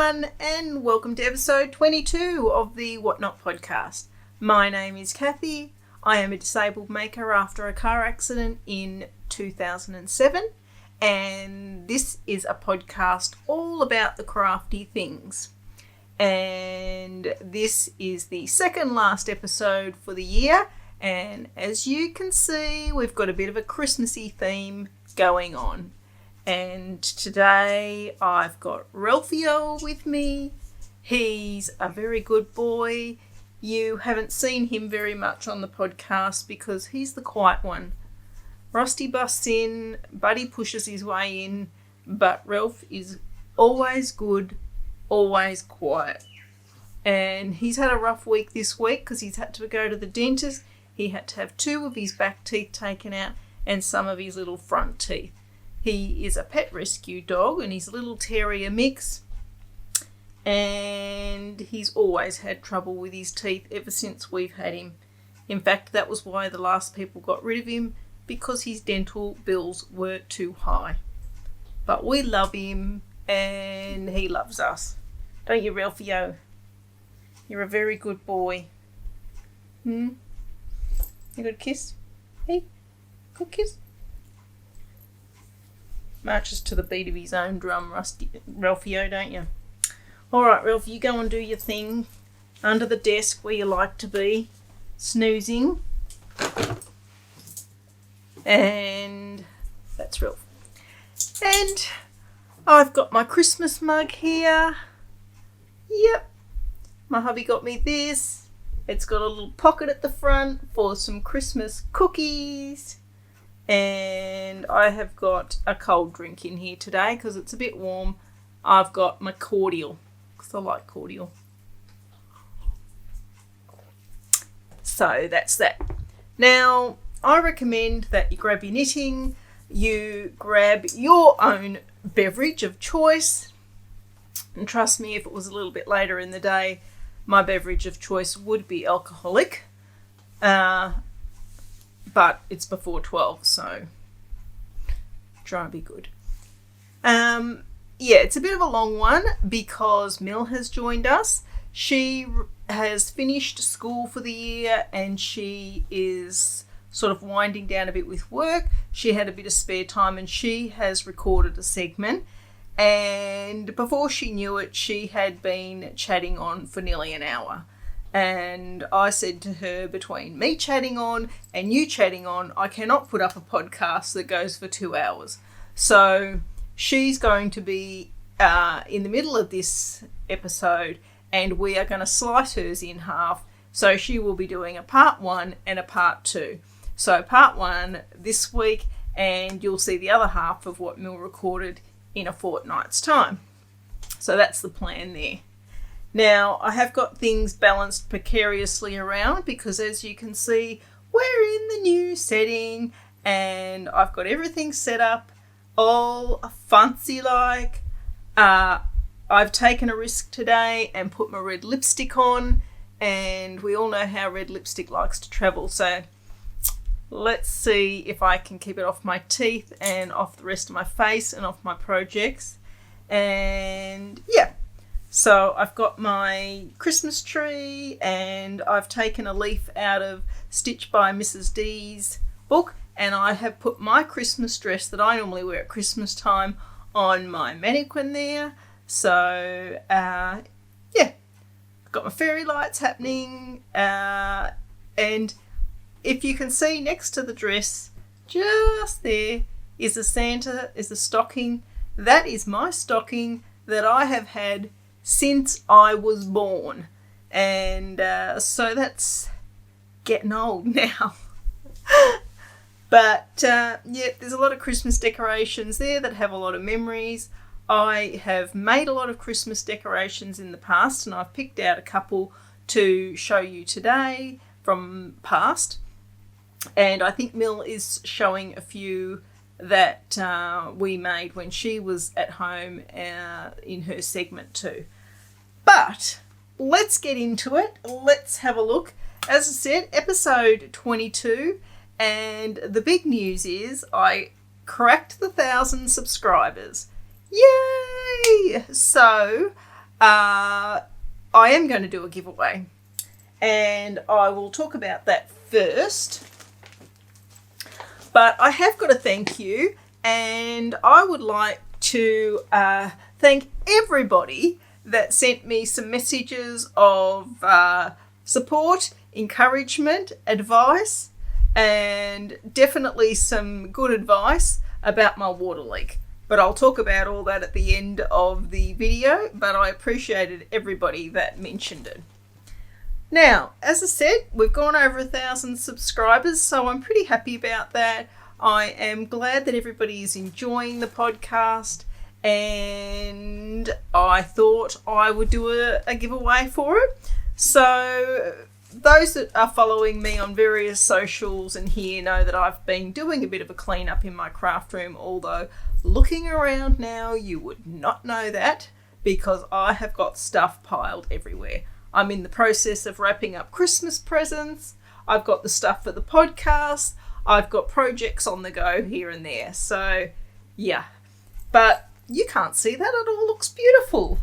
everyone, and welcome to episode 22 of the WhotKnot podcast. My name is Kathy. I am a disabled maker after a car accident in 2007, and this is a podcast all about the crafty things. And this is the second last episode for the year, and as you can see, we've got a bit of a Christmassy theme going on. And today I've got Ralphio with me. He's a very good boy. You haven't seen him very much on the podcast because he's the quiet one. Rusty busts in, Buddy pushes his way in, but Ralph is always good, always quiet. And he's had a rough week this week because he's had to go to the dentist. He had to have 2 of his back teeth taken out and some of his little front teeth. He is a pet rescue dog and he's a little terrier mix, and he's always had trouble with his teeth ever since we've had him. In fact, that was why the last people got rid of him, because his dental bills were too high. But we love him and he loves us. Don't you, Ralphio? You're a very good boy. You got a kiss? Hey, good kiss? Marches to the beat of his own drum, Ralphio, don't you? All right, Ralph, you go and do your thing under the desk where you like to be, snoozing. And that's Ralph. And I've got my Christmas mug here. Yep. My hubby got me this. It's got a little pocket at the front for some Christmas cookies. And I have got a cold drink in here today because it's a bit warm. I've got my cordial because I like cordial. So that's that. Now, I recommend that you grab your knitting, you grab your own beverage of choice. And trust me, if it was a little bit later in the day, my beverage of choice would be alcoholic. But it's before 12, so try and be good. It's a bit of a long one because Mill has joined us. She has finished school for the year and she is sort of winding down a bit with work. She had a bit of spare time and she has recorded a segment. And before she knew it, she had been chatting on for nearly an hour. And I said to her, between me chatting on and you chatting on, I cannot put up a podcast that goes for 2 hours. So she's going to be in the middle of this episode and we are going to slice hers in half. So she will be doing a part 1 and a part 2. So part 1 this week, and you'll see the other half of what Mill recorded in a fortnight's time. So that's the plan there. Now, I have got things balanced precariously around because, as you can see, we're in the new setting and I've got everything set up all fancy like. I've taken a risk today and put my red lipstick on, and we all know how red lipstick likes to travel. So let's see if I can keep it off my teeth and off the rest of my face and off my projects. And yeah. So I've got my Christmas tree and I've taken a leaf out of Stitch by Mrs. D's book, and I have put my Christmas dress that I normally wear at Christmas time on my mannequin there. So, I've got my fairy lights happening, and if you can see next to the dress, just there is a Santa, is a stocking. That is my stocking that I have had since I was born, and so that's getting old now. But there's a lot of Christmas decorations there that have a lot of memories. I have made a lot of Christmas decorations in the past, and I've picked out a couple to show you today from past, and I think Mill is showing a few that we made when she was at home in her segment too. But let's get into it. Let's have a look. As I said, episode 22, and the big news is I cracked the 1,000 subscribers. Yay! So I am going to do a giveaway, and I will talk about that first. But I have got to thank you, and I would like to thank everybody that sent me some messages of support, encouragement, advice, and definitely some good advice about my water leak. But I'll talk about all that at the end of the video, but I appreciated everybody that mentioned it. Now, as I said, we've gone over 1,000 subscribers, so I'm pretty happy about that. I am glad that everybody is enjoying the podcast, and I thought I would do a giveaway for it. So those that are following me on various socials and here know that I've been doing a bit of a clean up in my craft room, although looking around now you would not know that because I have got stuff piled everywhere. I'm in the process of wrapping up Christmas presents. I've got the stuff for the podcast. I've got projects on the go here and there. So yeah, but you can't see that. It all looks beautiful.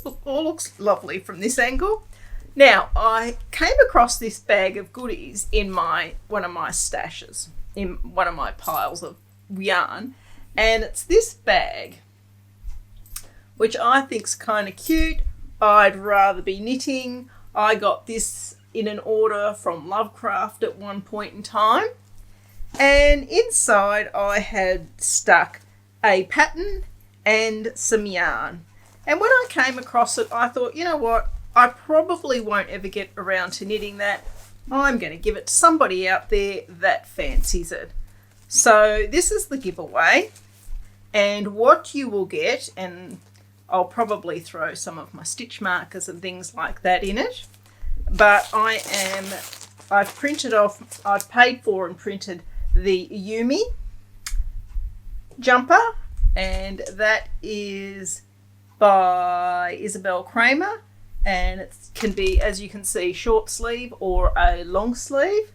It all looks lovely from this angle. Now, I came across this bag of goodies in one of my stashes, in one of my piles of yarn, and it's this bag, which I think's kind of cute. I'd rather be knitting. I got this in an order from Lovecraft at one point in time, and inside I had stuck a pattern and some yarn. And when I came across it, I thought, you know what? I probably won't ever get around to knitting that. I'm going to give it to somebody out there that fancies it. So this is the giveaway. And what you will get, and I'll probably throw some of my stitch markers and things like that in it. But I've printed off, I've paid for and printed the Yumi jumper. And that is by Isabel Kramer. And it can be, as you can see, short sleeve or a long sleeve.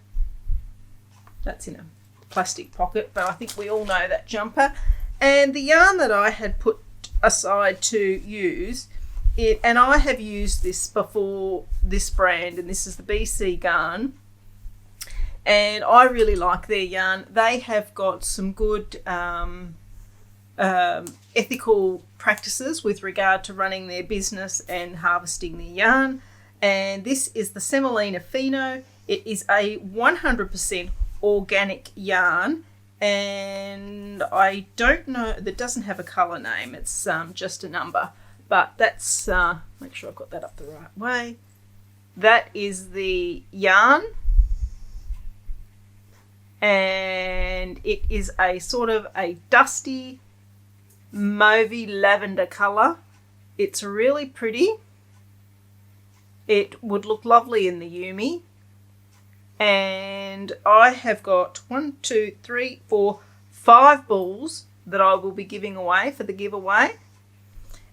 That's in a plastic pocket, but I think we all know that jumper. And the yarn that I had put aside to use, and I have used this before, this brand, and this is the BC Garn. And I really like their yarn. They have got some good ethical practices with regard to running their business and harvesting their yarn. And this is the Semolina Fino. It is a 100% organic yarn, and I don't know, that doesn't have a colour name, it's just a number, but that's, make sure I've got that up the right way. That is the yarn, and it is a sort of a dusty mauvey lavender colour. It's really pretty. It would look lovely in the Yumi. And I have got 5 balls that I will be giving away for the giveaway.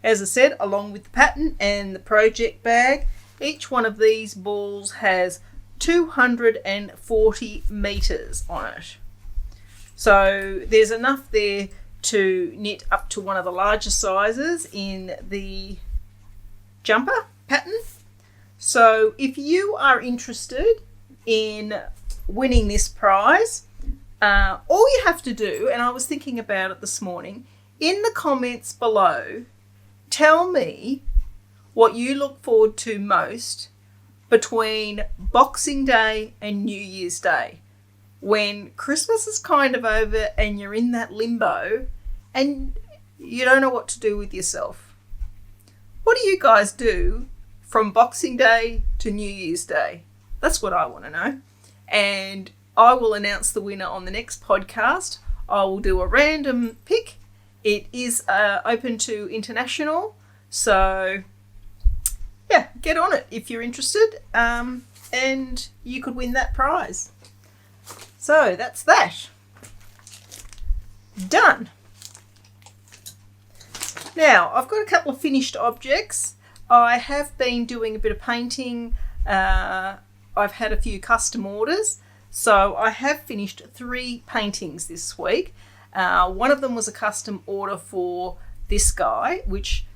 As I said, along with the pattern and the project bag. Each one of these balls has 240 metres on it. So there's enough there to knit up to one of the larger sizes in the jumper pattern. So if you are interested in winning this prize, all you have to do, and I was thinking about it this morning, in the comments below, tell me what you look forward to most between Boxing Day and New Year's Day, when Christmas is kind of over and you're in that limbo and you don't know what to do with yourself. What do you guys do from Boxing Day to New Year's Day? That's what I want to know. And I will announce the winner on the next podcast. I will do a random pick. It is open to international. So yeah, get on it if you're interested. And you could win that prize. So that's that. Done. Now, I've got a couple of finished objects. I have been doing a bit of painting. I've had a few custom orders. So I have finished 3 paintings this week. One of them was a custom order for this guy, which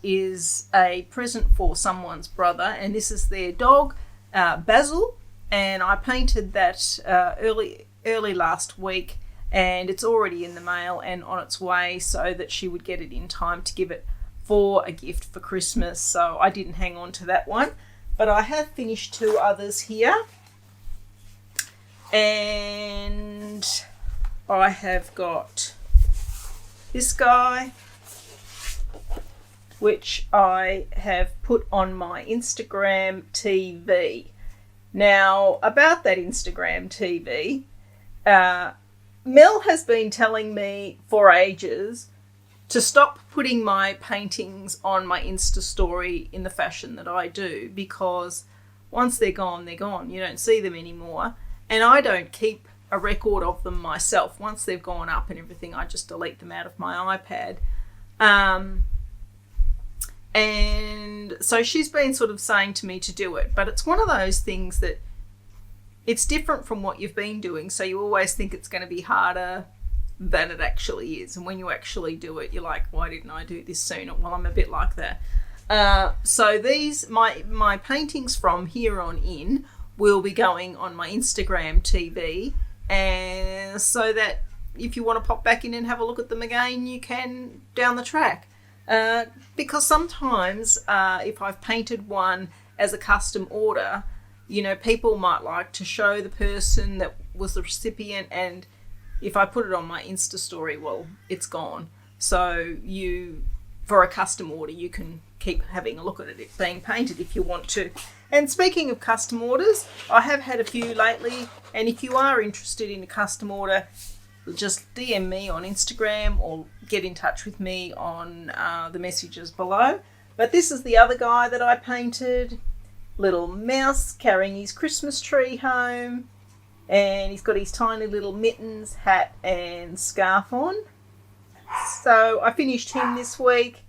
is a present for someone's brother, and this is their dog, Basil, and I painted that early last week, and it's already in the mail and on its way so that she would get it in time to give it for a gift for Christmas. So I didn't hang on to that one, but I have finished 2 others here, and I have got this guy, which I have put on my Instagram TV. Now, about that Instagram TV, Mel has been telling me for ages to stop putting my paintings on my Insta story in the fashion that I do, because once they're gone, they're gone. You don't see them anymore. And I don't keep a record of them myself. Once they've gone up and everything, I just delete them out of my iPad. And so she's been sort of saying to me to do it, but it's one of those things that it's different from what you've been doing, so you always think it's going to be harder than it actually is. And when you actually do it, you're like, why didn't I do this sooner? Well, I'm a bit like that. So these, my paintings from here on in will be going on my Instagram TV, and so that if you want to pop back in and have a look at them again, you can down the track. Because sometimes if I've painted one as a custom order, you know, people might like to show the person that was the recipient, and if I put it on my Insta story, well, it's gone. So for a custom order, you can keep having a look at it being painted if you want to. And speaking of custom orders, I have had a few lately, and if you are interested in a custom order, just DM me on Instagram or get in touch with me on the messages below. But this is the other guy that I painted. Little mouse carrying his Christmas tree home, and he's got his tiny little mittens, hat and scarf on. So I finished him this week,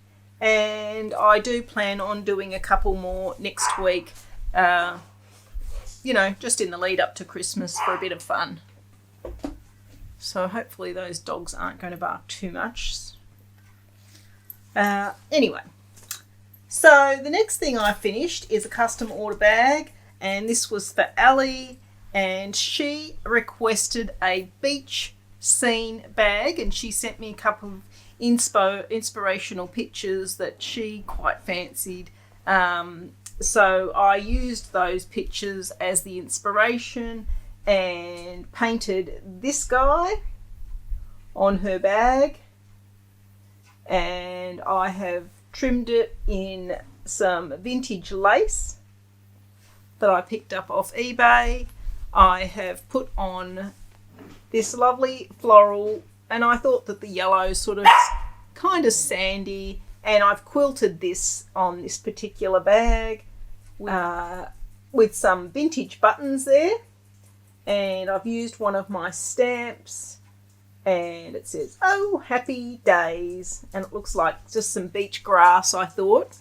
and I do plan on doing a couple more next week, you know, just in the lead up to Christmas for a bit of fun. So hopefully those dogs aren't going to bark too much. Anyway, so the next thing I finished is a custom order bag, and this was for Ali, and she requested a beach scene bag, and she sent me a couple of inspirational pictures that she quite fancied. So I used those pictures as the inspiration and painted this guy on her bag, and I have trimmed it in some vintage lace that I picked up off eBay. I have put on this lovely floral, and I thought that the yellow sort of kind of sandy, and I've quilted this on this particular bag with some vintage buttons there, and I've used one of my stamps, and it says, "Oh, happy days," and it looks like just some beach grass, I thought.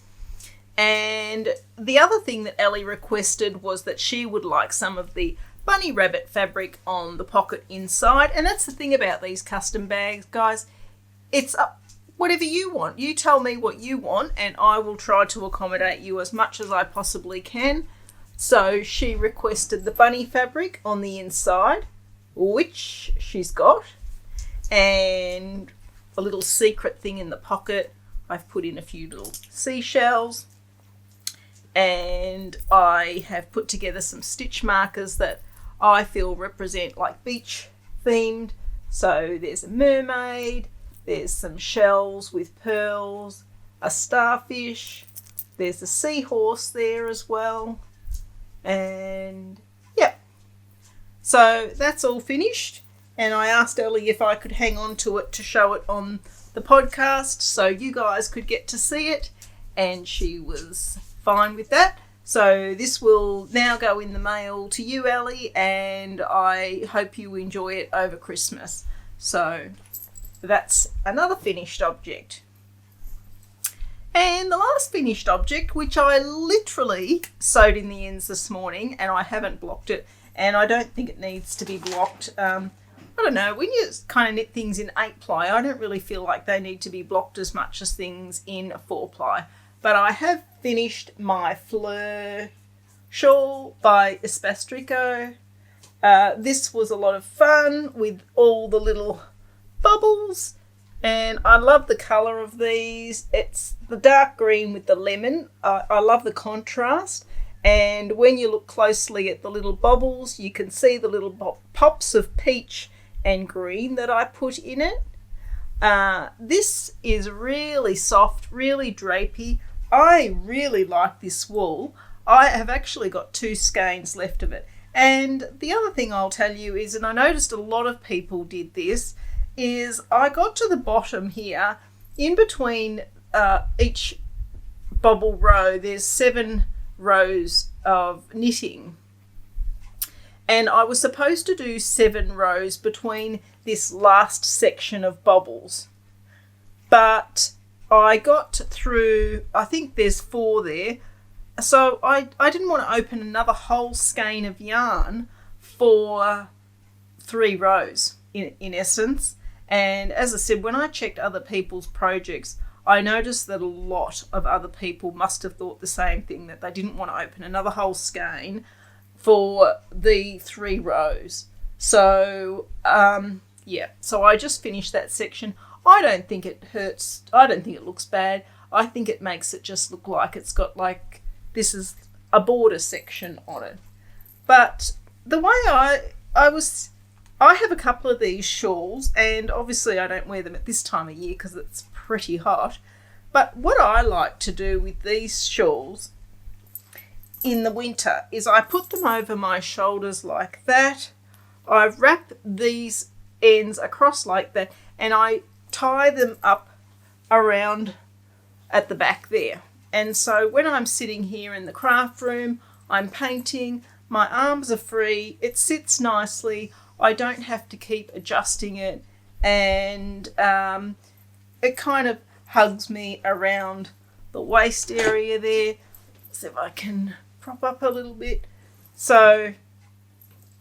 And the other thing that Ellie requested was that she would like some of the bunny rabbit fabric on the pocket inside. And that's the thing about these custom bags, guys. It's up whatever you want. You tell me what you want, and I will try to accommodate you as much as I possibly can. So she requested the bunny fabric on the inside, which she's got, and a little secret thing in the pocket. I've put in a few little seashells, and I have put together some stitch markers that I feel represent like beach themed. So there's a mermaid, there's some shells with pearls, a starfish, there's a seahorse there as well, and yeah. So that's all finished, and I asked Ellie if I could hang on to it to show it on the podcast so you guys could get to see it, and she was fine with that. So this will now go in the mail to you, Ellie, and I hope you enjoy it over Christmas. So that's another finished object. And the last finished object, which I literally sewed in the ends this morning, and I haven't blocked it, and I don't think it needs to be blocked. I don't know, when you kind of knit things in 8-ply, I don't really feel like they need to be blocked as much as things in 4-ply. But I have finished my Fleur shawl by Espace Tricot. This was a lot of fun with all the little bubbles, and I love the colour of these. It's the dark green with the lemon. I love the contrast, and when you look closely at the little bubbles, you can see the little pops of peach and green that I put in it. This is really soft, really drapey. I really like this wool. I have actually got 2 skeins left of it. And the other thing I'll tell you is, and I noticed a lot of people did this, is I got to the bottom here, in between each bubble row, there's 7 rows of knitting. And I was supposed to do 7 rows between this last section of bubbles. But I got through, I think there's 4 there. So I didn't want to open another whole skein of yarn for 3 rows in essence. And as I said, when I checked other people's projects, I noticed that a lot of other people must have thought the same thing, that they didn't want to open another whole skein for the 3 rows. So, yeah, so I just finished that section. I don't think it hurts. I don't think it looks bad. I think it makes it just look like it's got like, this is a border section on it. But the way I have a couple of these shawls, and obviously I don't wear them at this time of year because it's pretty hot. But what I like to do with these shawls in the winter is I put them over my shoulders like that. I wrap these ends across like that, and I tie them up around at the back there. And so when I'm sitting here in the craft room, I'm painting, my arms are free, it sits nicely, I don't have to keep adjusting it, and it kind of hugs me around the waist area there. See if I can prop up a little bit. So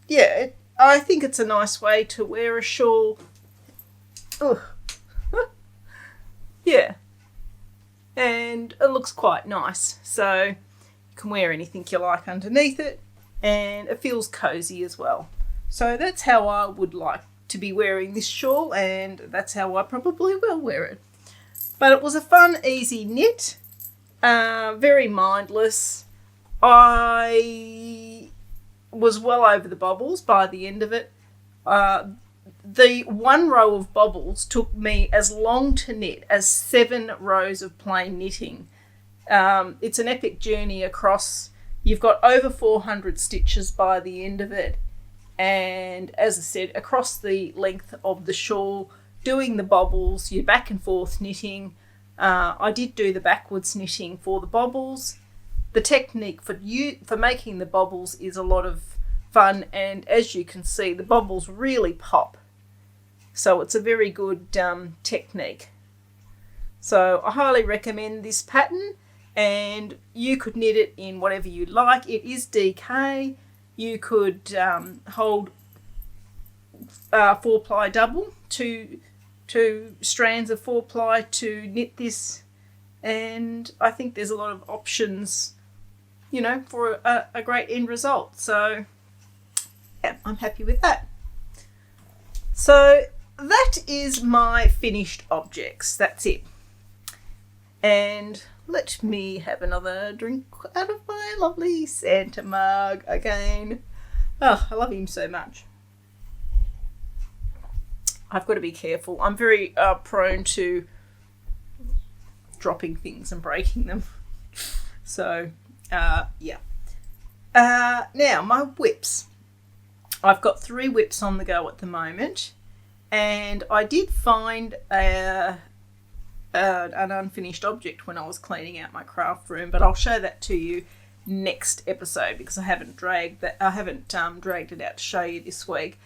yeah, I think it's a nice way to wear a shawl. Ugh. Yeah. And it looks quite nice, so you can wear anything you like underneath it, and it feels cozy as well. So that's how I would like to be wearing this shawl, and that's how I probably will wear it. But it was a fun, easy knit, very mindless. I was well over the bubbles by the end of it. The 1 row of bubbles took me as long to knit as 7 rows of plain knitting. It's an epic journey across. You've got over 400 stitches by the end of it. And as I said, across the length of the shawl, doing the bobbles, you're back and forth knitting. I did do the backwards knitting for the bobbles. The technique for making the bobbles is a lot of fun, and as you can see, the bobbles really pop. So it's a very good technique. So I highly recommend this pattern, and you could knit it in whatever you like. It is DK. You could hold 4-ply double, two strands of 4-ply to knit this, and I think there's a lot of options, you know, for a great end result. So yeah, I'm happy with that. So that is my finished objects. That's it. And let me have another drink out of my lovely Santa mug again. Oh, I love him so much. I've got to be careful. I'm very prone to dropping things and breaking them. So, yeah. Now, my whips. I've got 3 whips on the go at the moment. And I did find an unfinished object when I was cleaning out my craft room, but I'll show that to you next episode because I haven't dragged it out to show you this week.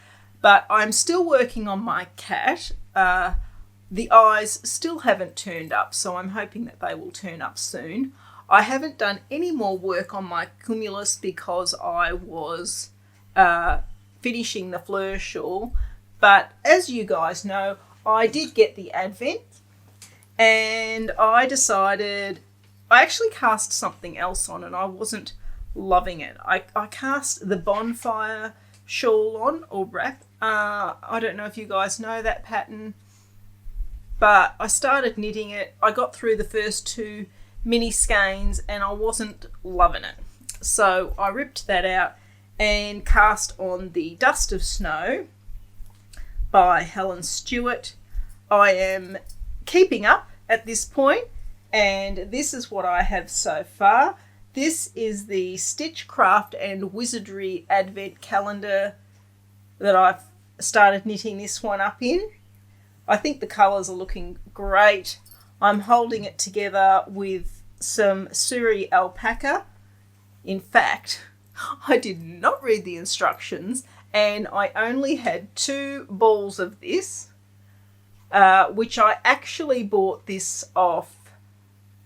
But I'm still working on my cat. The eyes still haven't turned up, so I'm hoping that they will turn up soon. I haven't done any more work on my Cumulus because I was finishing the Fleur shawl. But as you guys know, I did get the Advent, and I decided I actually cast something else on and I wasn't loving it. I cast the bonfire shawl on, or wrap. I don't know if you guys know that pattern, but I started knitting it. I got through the first 2 mini skeins and I wasn't loving it. So I ripped that out and cast on the Dust of Snow by Helen Stewart. I am keeping up at this point, and this is what I have so far. This is the Stitchcraft and Wizardry Advent Calendar that I've started knitting this one up in. I think the colours are looking great. I'm holding it together with some Suri alpaca. In fact, I did not read the instructions and I only had 2 balls of this, which I actually bought this off.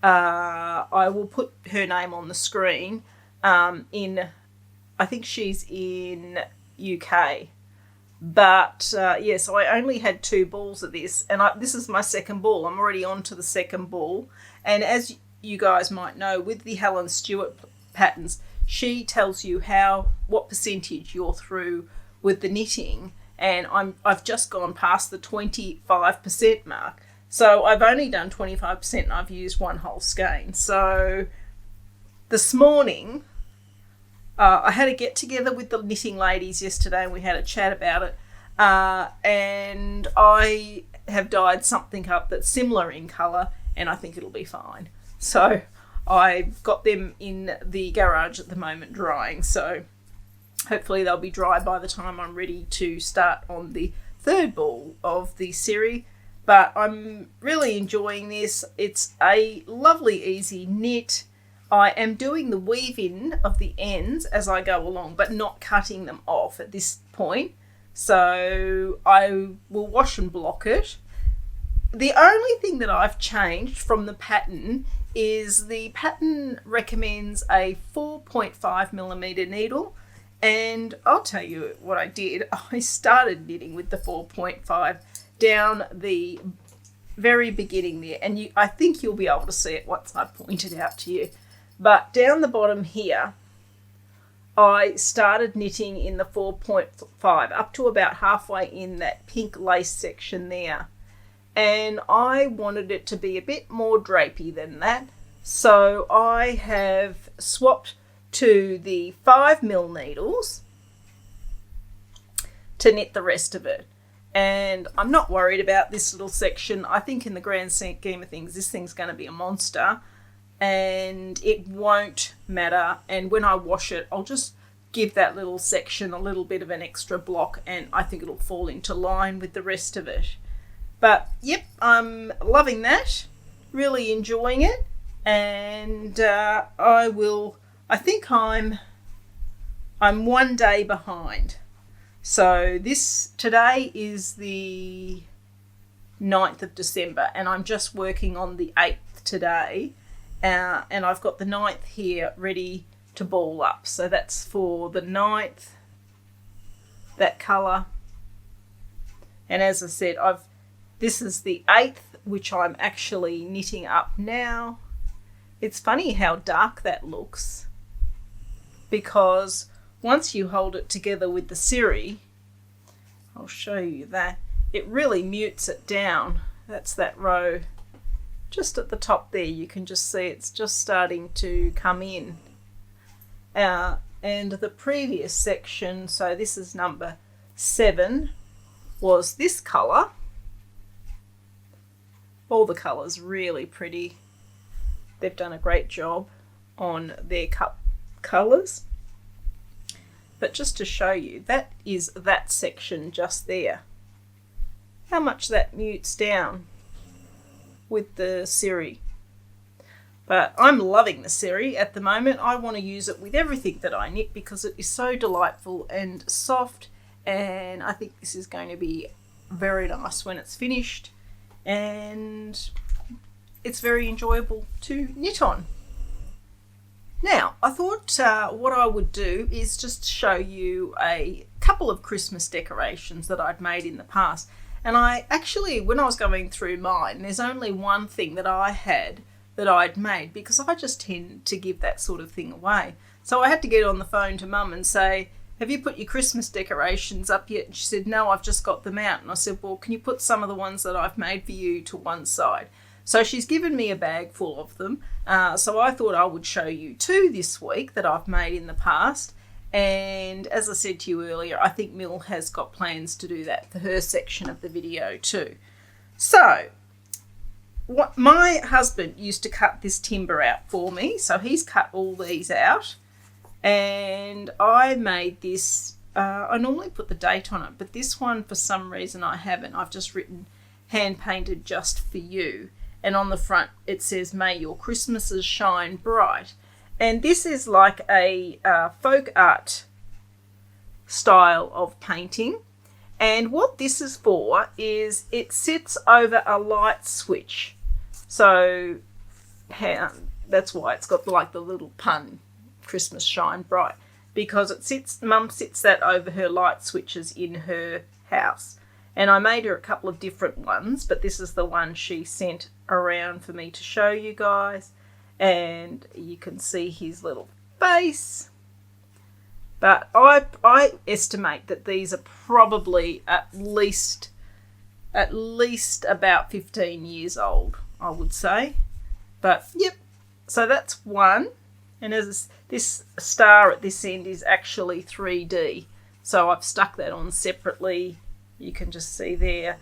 I will put her name on the screen. I think she's in UK. But so I only had 2 balls of this, and this is my second ball. I'm already on to the second ball. And as you guys might know, with the Helen Stewart patterns, she tells you what percentage you're through with the knitting, and I've just gone past the 25% mark. So I've only done 25% and I've used 1 whole skein. So this morning, I had a get together with the knitting ladies yesterday and we had a chat about it. And I have dyed something up that's similar in colour and I think it'll be fine. So I've got them in the garage at the moment drying. So hopefully they'll be dry by the time I'm ready to start on the 3rd ball of the series. But I'm really enjoying this. It's a lovely, easy knit. I am doing the weave-in of the ends as I go along, but not cutting them off at this point. So I will wash and block it. The only thing that I've changed from the pattern is the pattern recommends a 4.5mm needle. And I'll tell you what I did. I started knitting with the 4.5 down the very beginning there, and I think you'll be able to see it once I point it out to you. But down the bottom here, I started knitting in the 4.5 up to about halfway in that pink lace section there, and I wanted it to be a bit more drapey than that, so I have swapped to the 5mm needles to knit the rest of it. And I'm not worried about this little section. I think in the grand scheme of things, this thing's going to be a monster and it won't matter. And when I wash it, I'll just give that little section a little bit of an extra block and I think it'll fall into line with the rest of it. But yep, I'm loving that, really enjoying it. And I think I'm 1 day behind. So today is the 9th of December and I'm just working on the 8th today. And I've got the 9th here ready to ball up. So that's for the 9th, that colour. And as I said, this is the 8th, which I'm actually knitting up now. It's funny how dark that looks, because once you hold it together with the Suri, I'll show you that, it really mutes it down. That's that row just at the top there. You can just see it's just starting to come in. And the previous section, so this is number 7, was this colour. All the colours really pretty. They've done a great job on their colours. But just to show you, that is that section just there. How much that mutes down with the Suri. But I'm loving the Suri at the moment. I want to use it with everything that I knit because it is so delightful and soft, and I think this is going to be very nice when it's finished, and it's very enjoyable to knit on. Now, I thought what I would do is just show you a couple of Christmas decorations that I'd made in the past. And I actually, when I was going through mine, there's only one thing that I had that I'd made, because I just tend to give that sort of thing away. So I had to get on the phone to Mum and say, have you put your Christmas decorations up yet? And she said, no, I've just got them out. And I said, well, can you put some of the ones that I've made for you to one side? So she's given me a bag full of them. So I thought I would show you two this week that I've made in the past. And as I said to you earlier, I think Mill has got plans to do that for her section of the video too. So my husband used to cut this timber out for me. So he's cut all these out. And I made this, I normally put the date on it, but this one for some reason I haven't. I've just written hand painted just for you. And on the front it says, may your Christmases shine bright. And this is like a folk art style of painting. And what this is for is it sits over a light switch. So that's why it's got like the little pun, Christmas shine bright, because it sits, Mum sits that over her light switches in her house. And I made her a couple of different ones, but this is the one she sent around for me to show you guys. And you can see his little face. But I estimate that these are probably at least about 15 years old, I would say. But yep, so that's one. And as this star at this end is actually 3D. So I've stuck that on separately. You can just see there.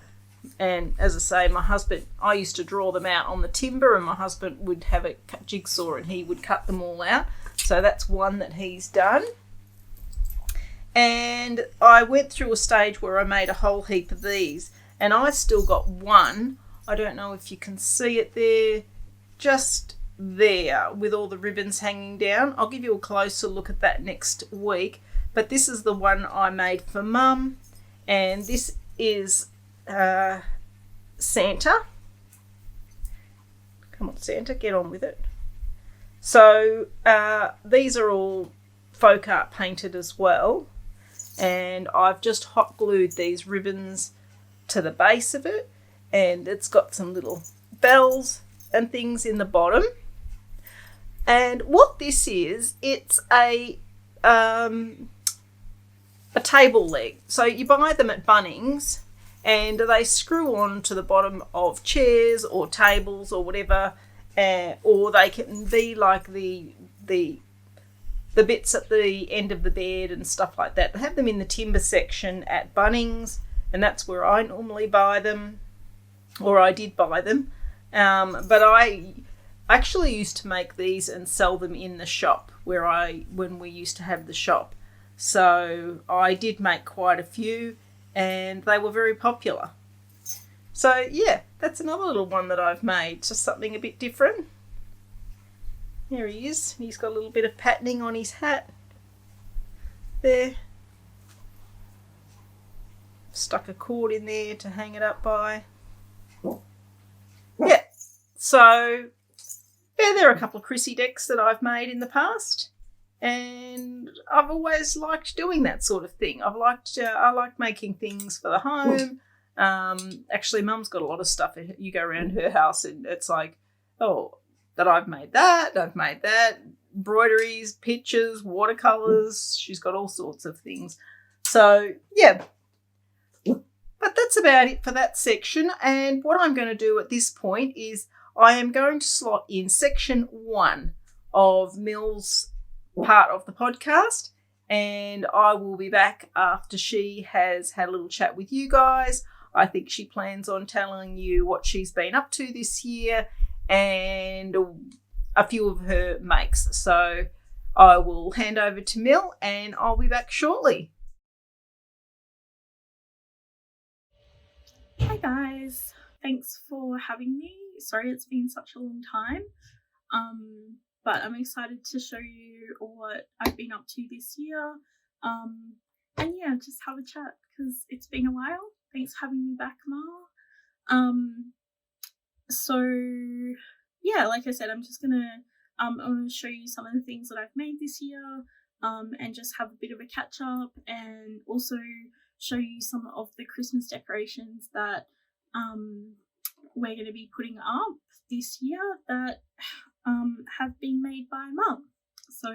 And as I say, my husband, I used to draw them out on the timber, and my husband would have a jigsaw and he would cut them all out. So that's one that he's done. And I went through a stage where I made a whole heap of these, and I still got one. I don't know if you can see it there, just there with all the ribbons hanging down. I'll give you a closer look at that next week. But this is the one I made for Mum, and this is Santa. Come on, Santa, get on with it. So these are all folk art painted as well, and I've just hot glued these ribbons to the base of it, and it's got some little bells and things in the bottom. And what this is, it's a table leg. So you buy them at Bunnings, and they screw on to the bottom of chairs or tables or whatever, or they can be like the bits at the end of the bed and stuff like that. They have them in the timber section at Bunnings, and that's where I normally buy them, or I did buy them. But I actually used to make these and sell them in the shop when we used to have the shop. So I did make quite a few, and they were very popular. So yeah, that's another little one that I've made, just something a bit different. There he is. He's got a little bit of patterning on his hat there. Stuck a cord in there to hang it up by. Yeah, so yeah, there are a couple of Chrissy decks that I've made in the past, and I've always liked doing that sort of thing. I like making things for the home. Actually, Mum's got a lot of stuff. You go around her house and it's like, oh, that I've made that, embroideries, pictures, watercolours. She's got all sorts of things. So yeah, but that's about it for that section. And what I'm going to do at this point is I am going to slot in section 1 of Mill's part of the podcast, and I will be back after she has had a little chat with you guys. I think she plans on telling you what she's been up to this year and a few of her makes. So I will hand over to Mill, and I'll be back shortly. Hi guys, thanks for having me. Sorry it's been such a long time, but I'm excited to show you what I've been up to this year, and yeah, just have a chat because it's been a while. Thanks for having me back, Ma. So yeah, like I said, I'm just gonna I want to show you some of the things that I've made this year, and just have a bit of a catch up, and also show you some of the Christmas decorations that we're going to be putting up this year that have been made by Mum. So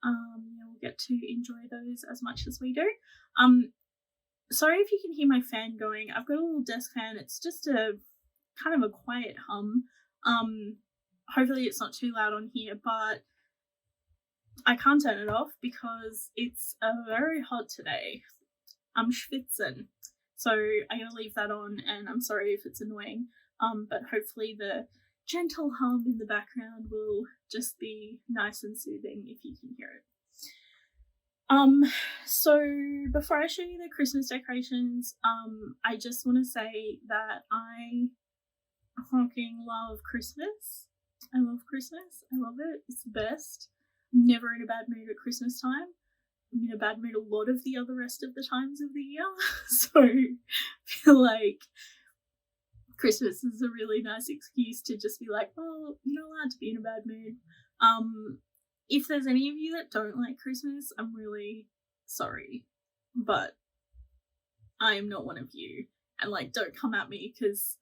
we'll get to enjoy those as much as we do. Sorry if you can hear my fan going. I've got a little desk fan. It's just a kind of a quiet hum. Hopefully it's not too loud on here, but I can't turn it off because it's very hot today. I'm schwitzen. So I'm going to leave that on, and I'm sorry if it's annoying. But hopefully the gentle hum in the background will just be nice and soothing if you can hear it. So before I show you the Christmas decorations, I just want to say that I fucking love Christmas. I love Christmas. I love it. It's the best. I'm never in a bad mood at Christmas time. I'm in a bad mood a lot of the other rest of the times of the year. So I feel like Christmas is a really nice excuse to just be like, well, you're not allowed to be in a bad mood. If there's any of you that don't like Christmas, I'm really sorry, but I am not one of you, and like, don't come at me because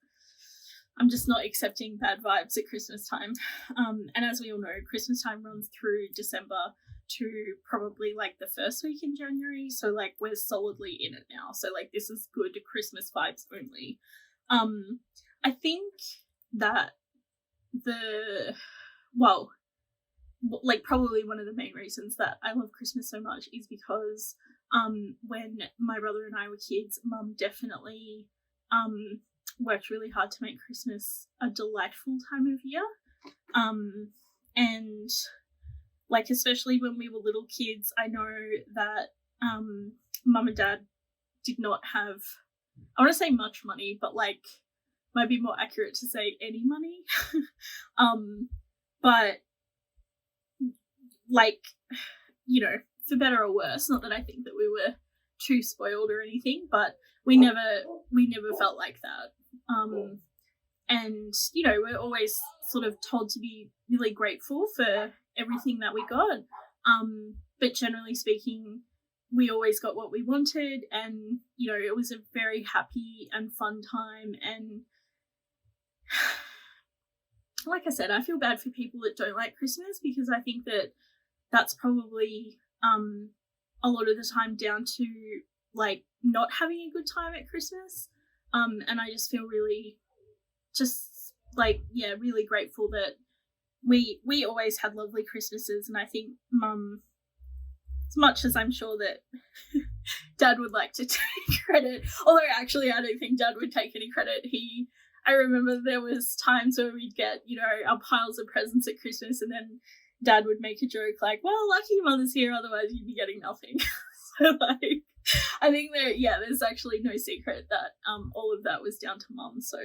I'm just not accepting bad vibes at Christmas time. And as we all know, Christmas time runs through December to probably like the first week in January, so like we're solidly in it now, so like this is good Christmas vibes only. I think that probably one of the main reasons that I love Christmas so much is because when my brother and I were kids, Mum definitely worked really hard to make Christmas a delightful time of year. And like, especially when we were little kids, I know that Mum and Dad did not have, I want to say much money, but like might be more accurate to say any money. But like, you know, for better or worse, not that I think that we were too spoiled or anything, but we never felt like that. And you know, we're always sort of told to be really grateful for everything that we got. But generally speaking, we always got what we wanted, and you know, it was a very happy and fun time. And like I said, I feel bad for people that don't like Christmas, because I think that that's probably a lot of the time down to like not having a good time at Christmas. And I just feel really just like, yeah, really grateful that we always had lovely Christmases. And I think Mum, as much as I'm sure that Dad would like to take credit, although actually I don't think Dad would take any credit. I remember there was times where we'd get, you know, our piles of presents at Christmas, and then Dad would make a joke like, well, lucky your mother's here, otherwise you'd be getting nothing. So like, I think there's actually no secret that all of that was down to Mum. So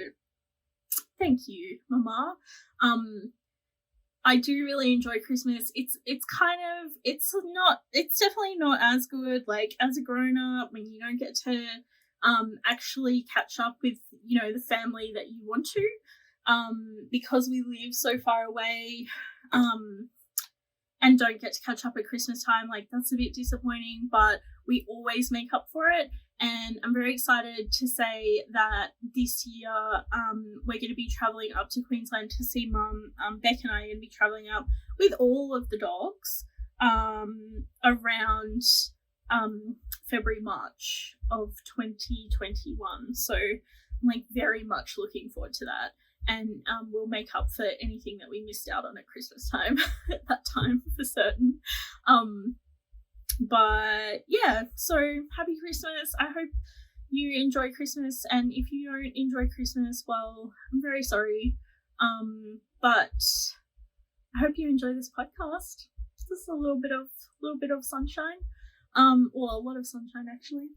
thank you, Mama. I do really enjoy Christmas. It's definitely not as good like as a grown up, when you don't get to actually catch up with, you know, the family that you want to, because we live so far away, and don't get to catch up at Christmas time. Like, that's a bit disappointing, but we always make up for it. And I'm very excited to say that this year we're going to be travelling up to Queensland to see Mum. Beck and I are going to be travelling up with all of the dogs around February, March of 2021. So I'm like very much looking forward to that. And we'll make up for anything that we missed out on at Christmas time at that time for certain. But yeah, so happy Christmas. I hope you enjoy Christmas, and if you don't enjoy Christmas, well, I'm very sorry. But I hope you enjoy this podcast. Just a little bit of sunshine. Well, a lot of sunshine actually.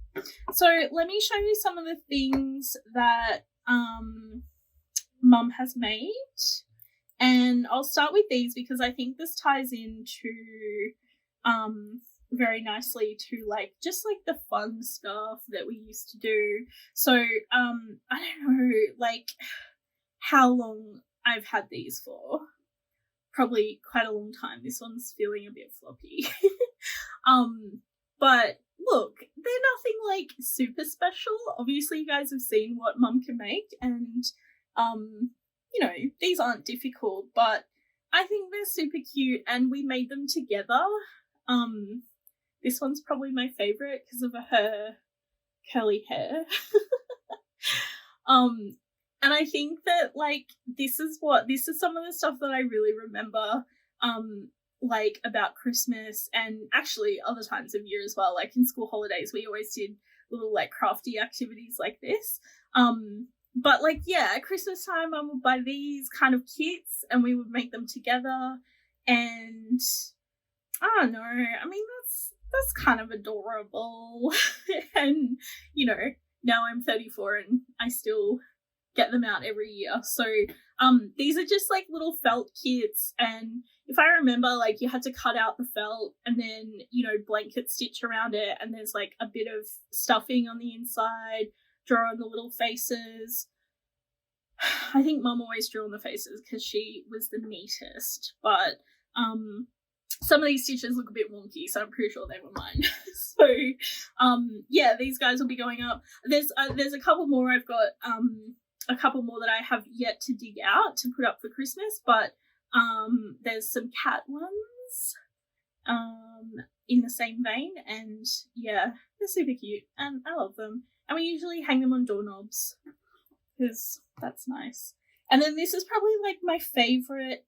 So let me show you some of the things that Mum has made, and I'll start with these because I think this ties into very nicely to like just like the fun stuff that we used to do. So I don't know like how long I've had these for, probably quite a long time. This one's feeling a bit floppy. But look, they're nothing like super special. Obviously, you guys have seen what Mum can make, and you know, these aren't difficult, but I think they're super cute, and we made them together. This one's probably my favorite because of her curly hair. And I think that, like, this is some of the stuff that I really remember, like, about Christmas, and actually other times of year as well. Like, in school holidays, we always did little, like, crafty activities like this. But, like, yeah, at Christmas time, I would buy these kind of kits, and we would make them together, and I don't know, I mean, that's kind of adorable. And, you know, now I'm 34 and I still get them out every year. So these are just like little felt kits, and if I remember, like, you had to cut out the felt and then, you know, blanket stitch around it, and there's like a bit of stuffing on the inside, draw on the little faces. I think Mum always drew on the faces because she was the neatest, but some of these stitches look a bit wonky, so I'm pretty sure they were mine. So yeah, these guys will be going up. There's a couple more. I've got a couple more that I have yet to dig out to put up for Christmas, but there's some cat ones in the same vein, and yeah, they're super cute and I love them. And we usually hang them on doorknobs because that's nice. And then this is probably like my favorite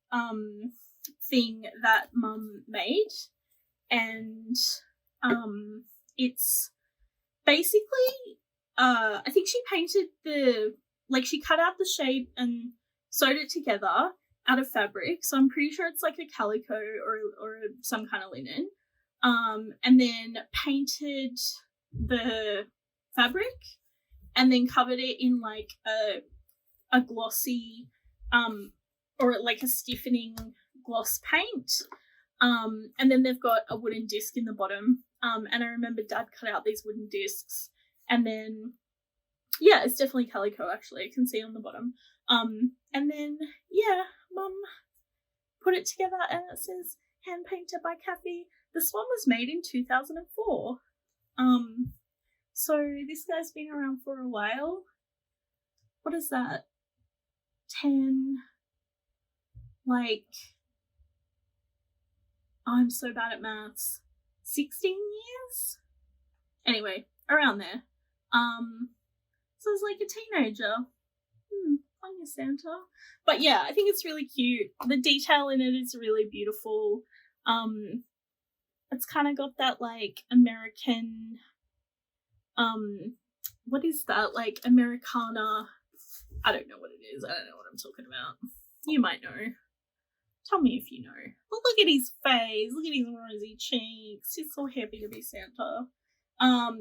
thing that Mum made, and it's basically I think she painted she cut out the shape and sewed it together out of fabric, so I'm pretty sure it's like a calico or some kind of linen, and then painted the fabric and then covered it in like a glossy or like a stiffening gloss paint, and then they've got a wooden disc in the bottom, and I remember Dad cut out these wooden discs, and then yeah, it's definitely calico, actually, I can see on the bottom, and then yeah, Mum put it together and it says hand painted by Kathy. This one was made in 2004, so this guy's been around for a while. What is that? 10, like, I'm so bad at maths. 16 years? Anyway, around there. So it's like a teenager. On your Santa. But yeah, I think it's really cute. The detail in it is really beautiful. It's kind of got that like American, what is that? Like Americana. I don't know what it is. I don't know what I'm talking about. You might know. Tell me if you know. But look at his face. Look at his rosy cheeks. He's so happy to be Santa.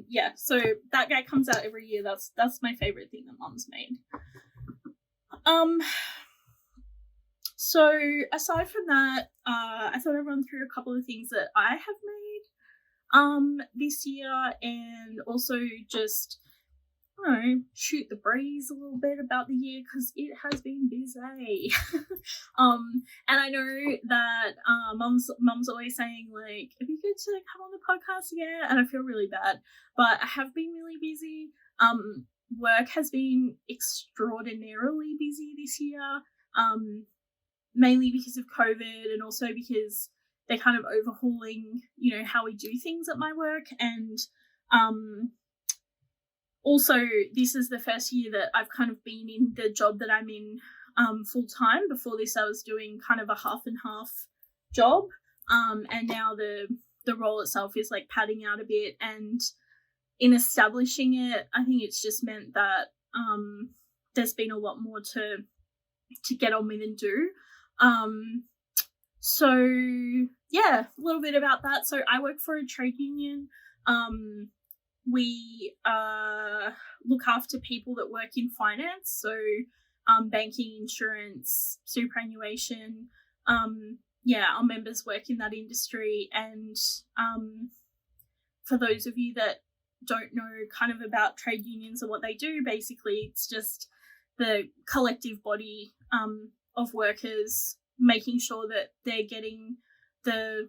Yeah, so that guy comes out every year. That's my favorite thing that Mum's made. So aside from that, I thought I'd run through a couple of things that I have made this year, and also just, I don't know, shoot the breeze a little bit about the year because it has been busy. And I know that Mum's always saying like, it'd be good to come on the podcast again, and I feel really bad, but I have been really busy. Work has been extraordinarily busy this year, mainly because of COVID, and also because they're kind of overhauling, you know, how we do things at my work, and also this is the first year that I've kind of been in the job that I'm in full time. Before this I was doing kind of a half and half job, and now the role itself is like padding out a bit, and in establishing it, I think it's just meant that there's been a lot more to get on with and do. So yeah, a little bit about that. So I work for a trade union. We look after people that work in finance, so banking, insurance, superannuation. Yeah, our members work in that industry, and for those of you that don't know kind of about trade unions and what they do, basically it's just the collective body of workers making sure that they're getting the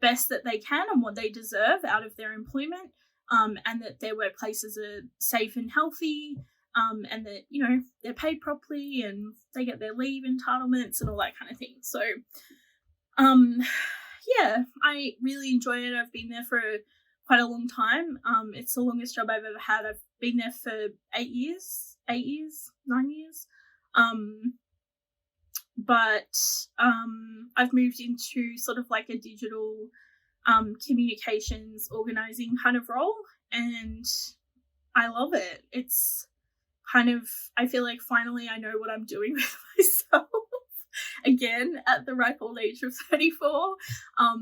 best that they can and what they deserve out of their employment, and that their workplaces are safe and healthy, and that, you know, they're paid properly and they get their leave entitlements and all that kind of thing. So yeah, I really enjoy it. I've been there for quite a long time. It's the longest job I've ever had. I've been there for 9 years. But I've moved into sort of like a digital communications organizing kind of role, and I love it. It's kind of, I feel like finally I know what I'm doing with myself again at the ripe old age of 34. I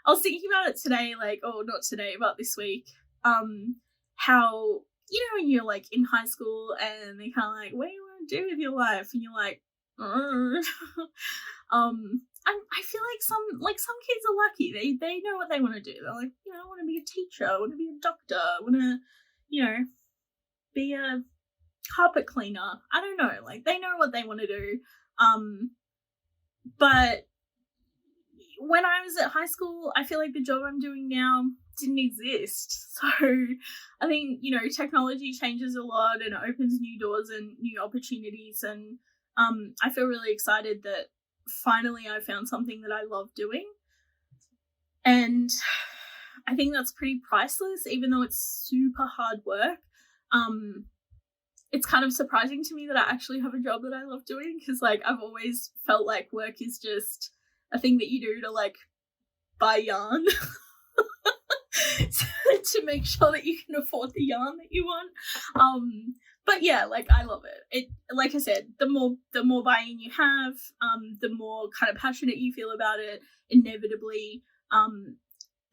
was thinking about it today, like, oh, not today, but this week, how, you know, when you're like in high school and they kind of like, what do you want to do with your life? And you're like, I feel like some kids are lucky. They know what they want to do. They're like, you know, I want to be a teacher, I want to be a doctor, I want to, you know, be a carpet cleaner. I don't know, like they know what they want to do. But when I was at high school, I feel like the job I'm doing now didn't exist. So I think, you know, technology changes a lot and it opens new doors and new opportunities, and I feel really excited that finally I found something that I love doing. And I think that's pretty priceless, even though it's super hard work. It's kind of surprising to me that I actually have a job that I love doing, because like I've always felt like work is just a thing that you do to like buy yarn to make sure that you can afford the yarn that you want. But yeah, like I love it. It, like I said, the more buy-in you have, the more kind of passionate you feel about it, inevitably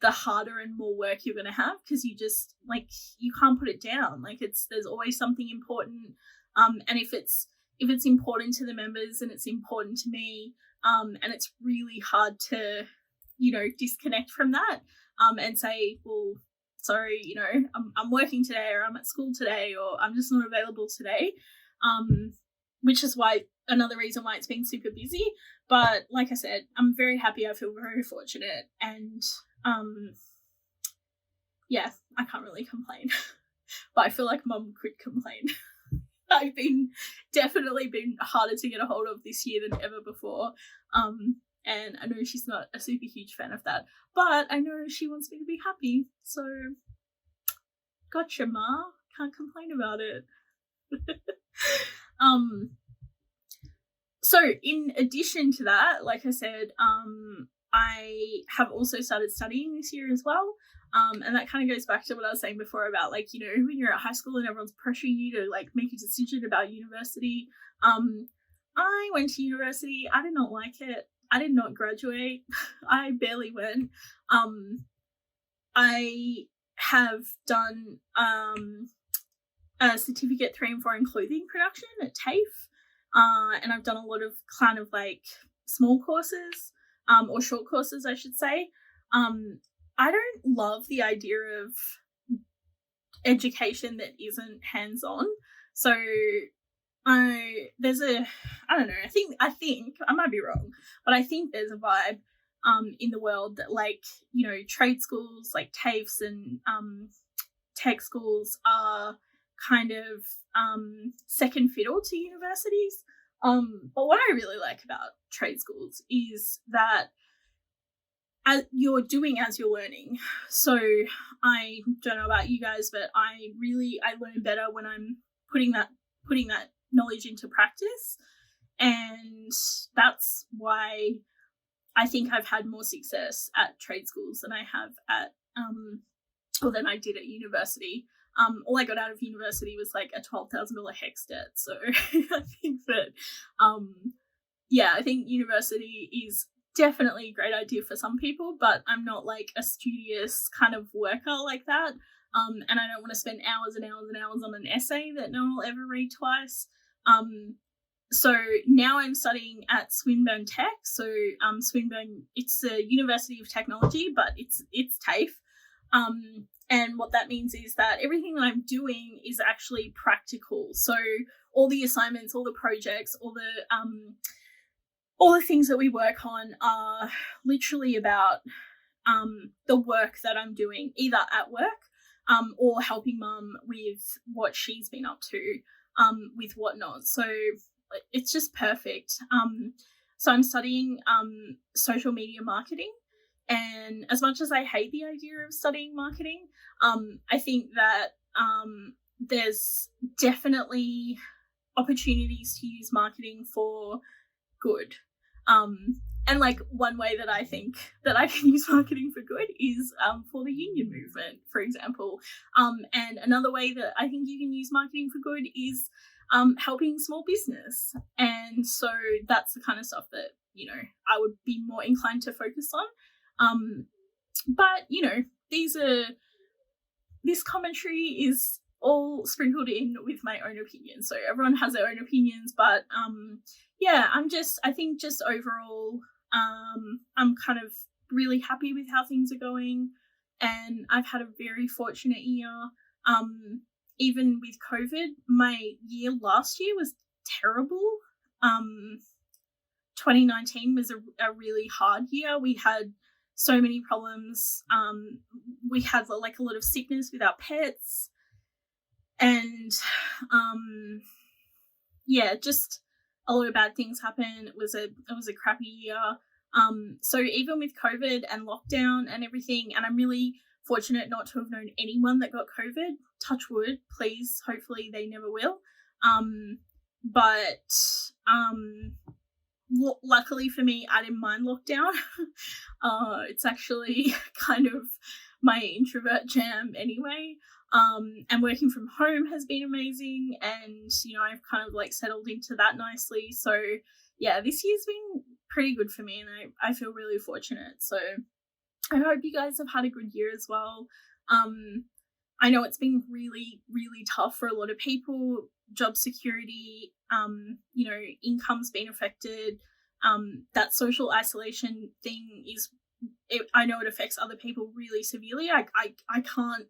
the harder and more work you're going to have, because you just, like, you can't put it down. Like there's always something important, and if it's important to the members and it's important to me, and it's really hard to, you know, disconnect from that, and say, well, sorry, you know, I'm working today, or I'm at school today, or I'm just not available today, which is why another reason why it's been super busy. But like I said, I'm very happy. I feel very fortunate, and yeah, I can't really complain. But I feel like Mum could complain. I've definitely been harder to get a hold of this year than ever before. And I know she's not a super huge fan of that, but I know she wants me to be happy. So, gotcha, Ma. Can't complain about it. So in addition to that, like I said, I have also started studying this year as well. And that kind of goes back to what I was saying before about, like, you know, when you're at high school and everyone's pressuring you to like make a decision about university. I went to university. I did not like it. I did not graduate. I barely went. I have done a certificate 3 and 4 in clothing production at TAFE, and I've done a lot of kind of like small courses, or short courses, I should say. I don't love the idea of education that isn't hands-on. So I don't know, I think I might be wrong, but I think there's a vibe in the world that, like, you know, trade schools like TAFEs and tech schools are kind of second fiddle to universities. But what I really like about trade schools is that you're doing as you're learning. So I don't know about you guys, but I learn better when I'm putting that knowledge into practice, and that's why I think I've had more success at trade schools than I have at than I did at university. All I got out of university was like a $12,000 HECS debt. So I think that I think university is definitely a great idea for some people, but I'm not like a studious kind of worker like that. And I don't want to spend hours and hours and hours on an essay that no one will ever read twice. So now I'm studying at Swinburne Tech. So Swinburne, it's a University of Technology, but it's TAFE. And what that means is that everything that I'm doing is actually practical. So all the assignments, all the projects, all the all the things that we work on are literally about the work that I'm doing, either at work or helping mum with what she's been up to with WhotKnot. So it's just perfect. So I'm studying social media marketing, and as much as I hate the idea of studying marketing, I think that there's definitely opportunities to use marketing for good. And like one way that I think that I can use marketing for good is for the union movement, for example. And another way that I think you can use marketing for good is helping small business. And so that's the kind of stuff that, you know, I would be more inclined to focus on. But, you know, this commentary is all sprinkled in with my own opinions. So everyone has their own opinions, but yeah, I think just overall, I'm kind of really happy with how things are going, and I've had a very fortunate year. Even with COVID, my year last year was terrible. 2019 was a really hard year. We had so many problems. We had like a lot of sickness with our pets, and yeah, just a lot of bad things happened. It was a crappy year. So even with COVID and lockdown and everything, and I'm really fortunate not to have known anyone that got COVID. Touch wood, please. Hopefully they never will. But luckily for me, I didn't mind lockdown. It's actually kind of my introvert jam anyway. And working from home has been amazing, and you know, I've kind of like settled into that nicely. So yeah, this year's been pretty good for me, and I feel really fortunate. So I hope you guys have had a good year as well. I know it's been really, really tough for a lot of people. Job security, you know, income's been affected. That social isolation thing I know it affects other people really severely. I can't,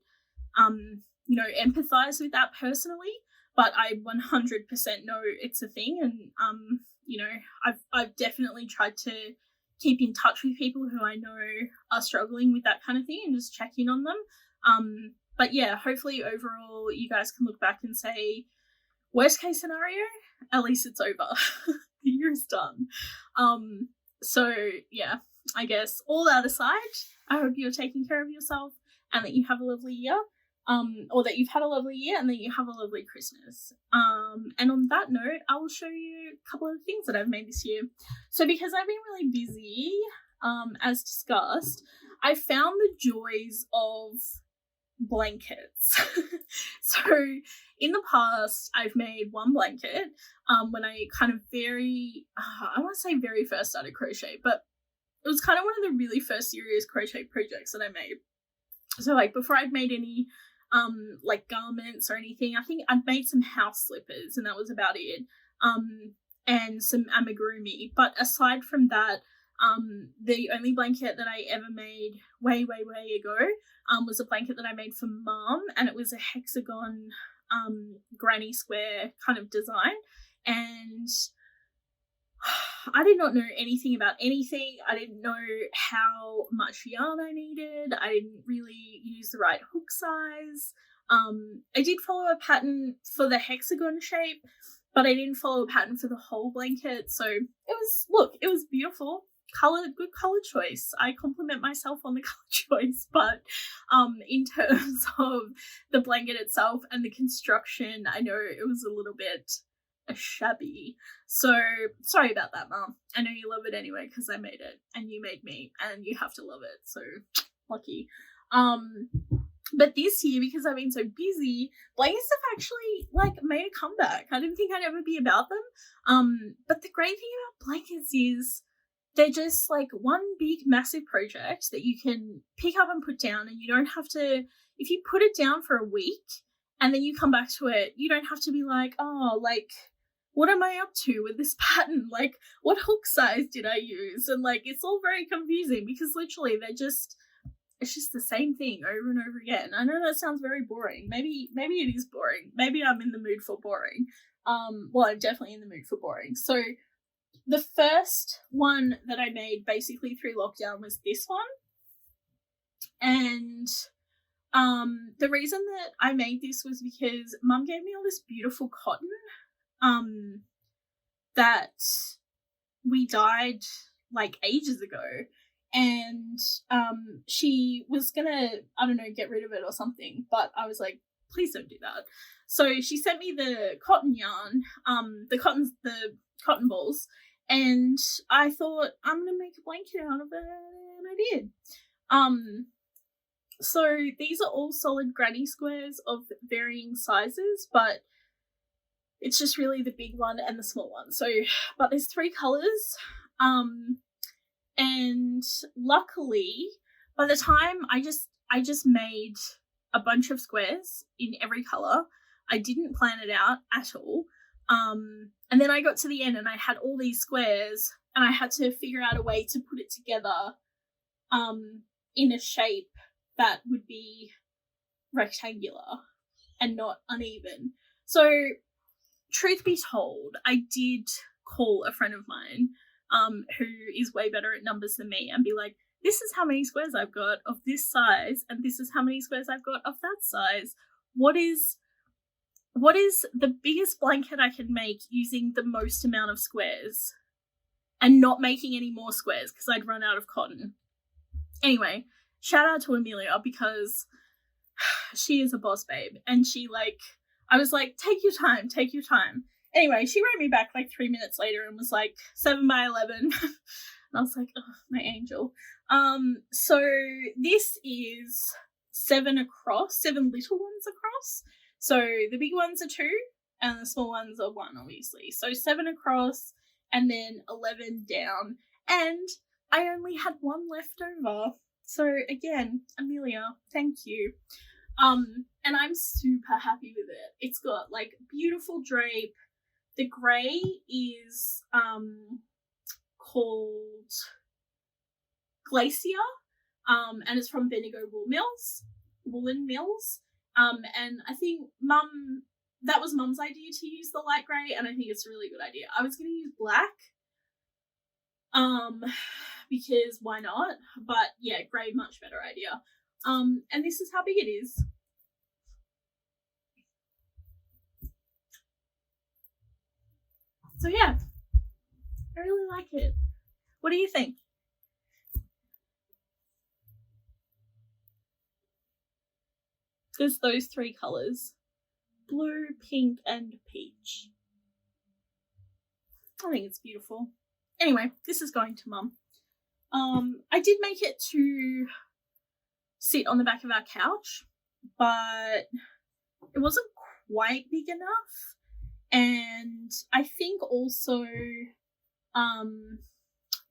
you know, empathize with that personally, but I 100% know it's a thing. And, you know, I've definitely tried to keep in touch with people who I know are struggling with that kind of thing and just check in on them. But yeah, hopefully overall you guys can look back and say, worst case scenario, at least it's over. The year's done. So yeah, I guess all that aside, I hope you're taking care of yourself and that you have a lovely year. Or that you've had a lovely year and that you have a lovely Christmas. And on that note, I will show you a couple of things that I've made this year. So because I've been really busy, as discussed, I found the joys of blankets. So in the past, I've made one blanket when I kind of I want to say very first started crochet, but it was kind of one of the really first serious crochet projects that I made. So like before I'd made any like garments or anything, I think I'd made some house slippers and that was about it, and some amigurumi. But aside from that, the only blanket that I ever made way ago was a blanket that I made for mum, and it was a hexagon granny square kind of design. And I did not know anything about anything. I didn't know how much yarn I needed. I didn't really use the right hook size. I did follow a pattern for the hexagon shape, but I didn't follow a pattern for the whole blanket. So it was beautiful. Good color choice. I compliment myself on the color choice, but in terms of the blanket itself and the construction, I know it was a little bit shabby. So sorry about that, Mum. I know you love it anyway because I made it and you made me and you have to love it. So lucky. But this year, because I've been so busy, blankets have actually like made a comeback. I didn't think I'd ever be about them. But the great thing about blankets is they're just like one big massive project that you can pick up and put down, and you don't have to, if you put it down for a week and then you come back to it, you don't have to be like, oh, like, what am I up to with this pattern? Like, what hook size did I use? And like, it's all very confusing because literally it's just the same thing over and over again. I know that sounds very boring. Maybe it is boring. Maybe I'm in the mood for boring. Well, I'm definitely in the mood for boring. So the first one that I made basically through lockdown was this one. And the reason that I made this was because Mum gave me all this beautiful cotton that we dyed like ages ago. And she was gonna, I don't know, get rid of it or something, but I was like, please don't do that. So she sent me the cotton yarn, the cotton balls, and I thought, I'm gonna make a blanket out of it, and I did. So these are all solid granny squares of varying sizes, but it's just really the big one and the small one. So, but there's 3 colours, and luckily, by the time I just made a bunch of squares in every colour. I didn't plan it out at all. And then I got to the end and I had all these squares and I had to figure out a way to put it together in a shape that would be rectangular and not uneven. So, truth be told, I did call a friend of mine who is way better at numbers than me and be like, this is how many squares I've got of this size, and this is how many squares I've got of that size. What is the biggest blanket I can make using the most amount of squares and not making any more squares because I'd run out of cotton? Anyway, shout out to Amelia because she is a boss babe, and I was like, take your time. Anyway, she wrote me back like 3 minutes later and was like, 7 by 11. And I was like, oh, my angel. So this is 7 across, 7 little ones across. So the big ones are 2 and the small ones are 1, obviously. So 7 across and then 11 down. And I only had 1 left over. So again, Amelia, thank you. And I'm super happy with it. It's got like beautiful drape. The grey is called Glacier, and it's from Bendigo Woolen Mills. And I think that was Mum's idea to use the light grey, and I think it's a really good idea. I was going to use black, because why not? But yeah, grey, much better idea. And this is how big it is. So yeah, I really like it. What do you think? There's those 3 colours. Blue, pink, and peach. I think it's beautiful. Anyway, this is going to Mum. I did make it to sit on the back of our couch, but it wasn't quite big enough. And I think also,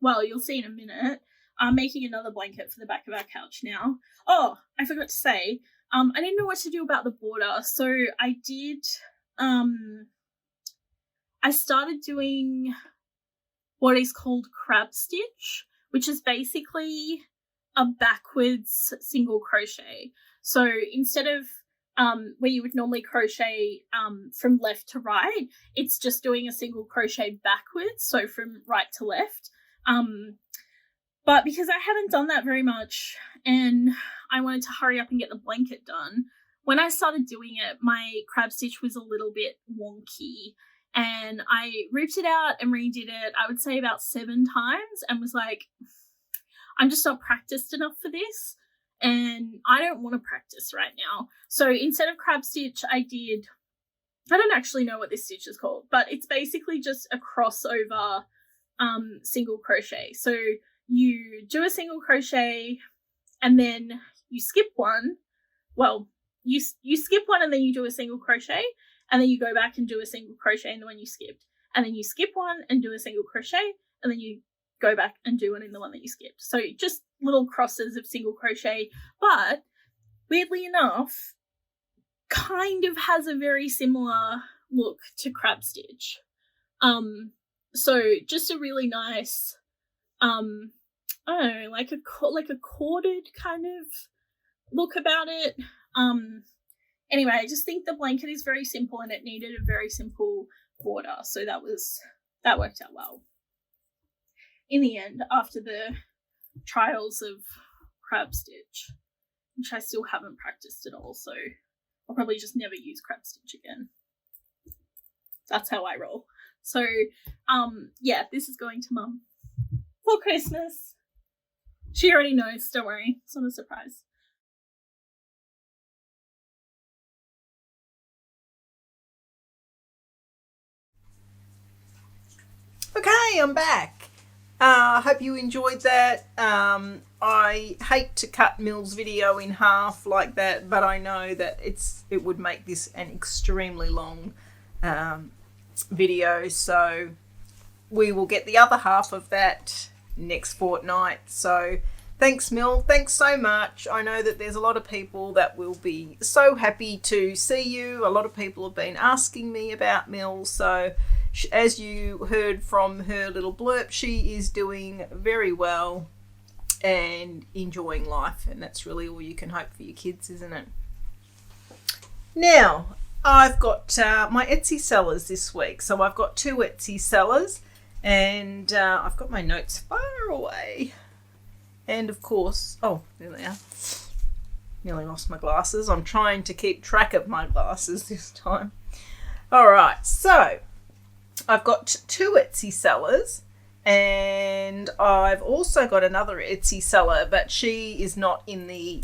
well, you'll see in a minute, I'm making another blanket for the back of our couch now. Oh, I forgot to say, I didn't know what to do about the border, so I did, I started doing what is called crab stitch, which is basically a backwards single crochet. So instead of where you would normally crochet from left to right, it's just doing a single crochet backwards, so from right to left. But because I hadn't done that very much and I wanted to hurry up and get the blanket done, when I started doing it, my crab stitch was a little bit wonky, and I ripped it out and redid it, I would say about 7 times, and was like, I'm just not practiced enough for this. And I don't want to practice right now. So instead of crab stitch, I don't actually know what this stitch is called, but it's basically just a crossover single crochet. So you do a single crochet and then you skip one. Well, you skip one and then you do a single crochet, and then you go back and do a single crochet in the one you skipped. And then you skip one and do a single crochet, and then you go back and do one in the one that you skipped. So just little crosses of single crochet, but weirdly enough, kind of has a very similar look to crab stitch. So just a really nice, I don't know, like a corded kind of look about it. Anyway, I just think the blanket is very simple and it needed a very simple border, so that worked out well. in the end, after the trials of crab stitch, which I still haven't practiced at all, so I'll probably just never use crab stitch again. That's how I roll. So, yeah, this is going to Mum for Christmas. She already knows, don't worry, it's not a surprise. Okay, I'm back. I hope you enjoyed that. I hate to cut Mill's video in half like that, but I know that it would make this an extremely long video, so we will get the other half of that next fortnight. So thanks, Mill. Thanks so much. I know that there's a lot of people that will be so happy to see you. A lot of people have been asking me about Mill, so as you heard from her little blurb, she is doing very well and enjoying life, and that's really all you can hope for your kids, isn't it? Now, I've got my Etsy sellers this week. So I've got 2 Etsy sellers, and I've got my notes far away. And of course, oh, there they are. Nearly lost my glasses. I'm trying to keep track of my glasses this time. All right, so I've got 2 Etsy sellers, and I've also got another Etsy seller, but she is not in the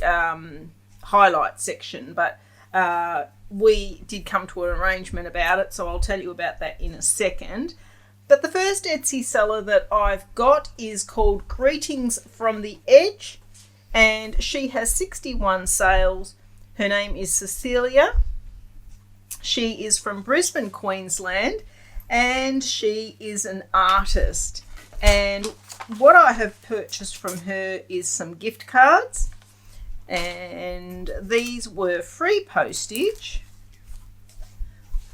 highlight section, but we did come to an arrangement about it, so I'll tell you about that in a second. But the first Etsy seller that I've got is called Greetings from the Edge, and she has 61 sales. Her name is Cecilia. She is from Brisbane, Queensland, and she is an artist. And what I have purchased from her is some gift cards, and these were free postage.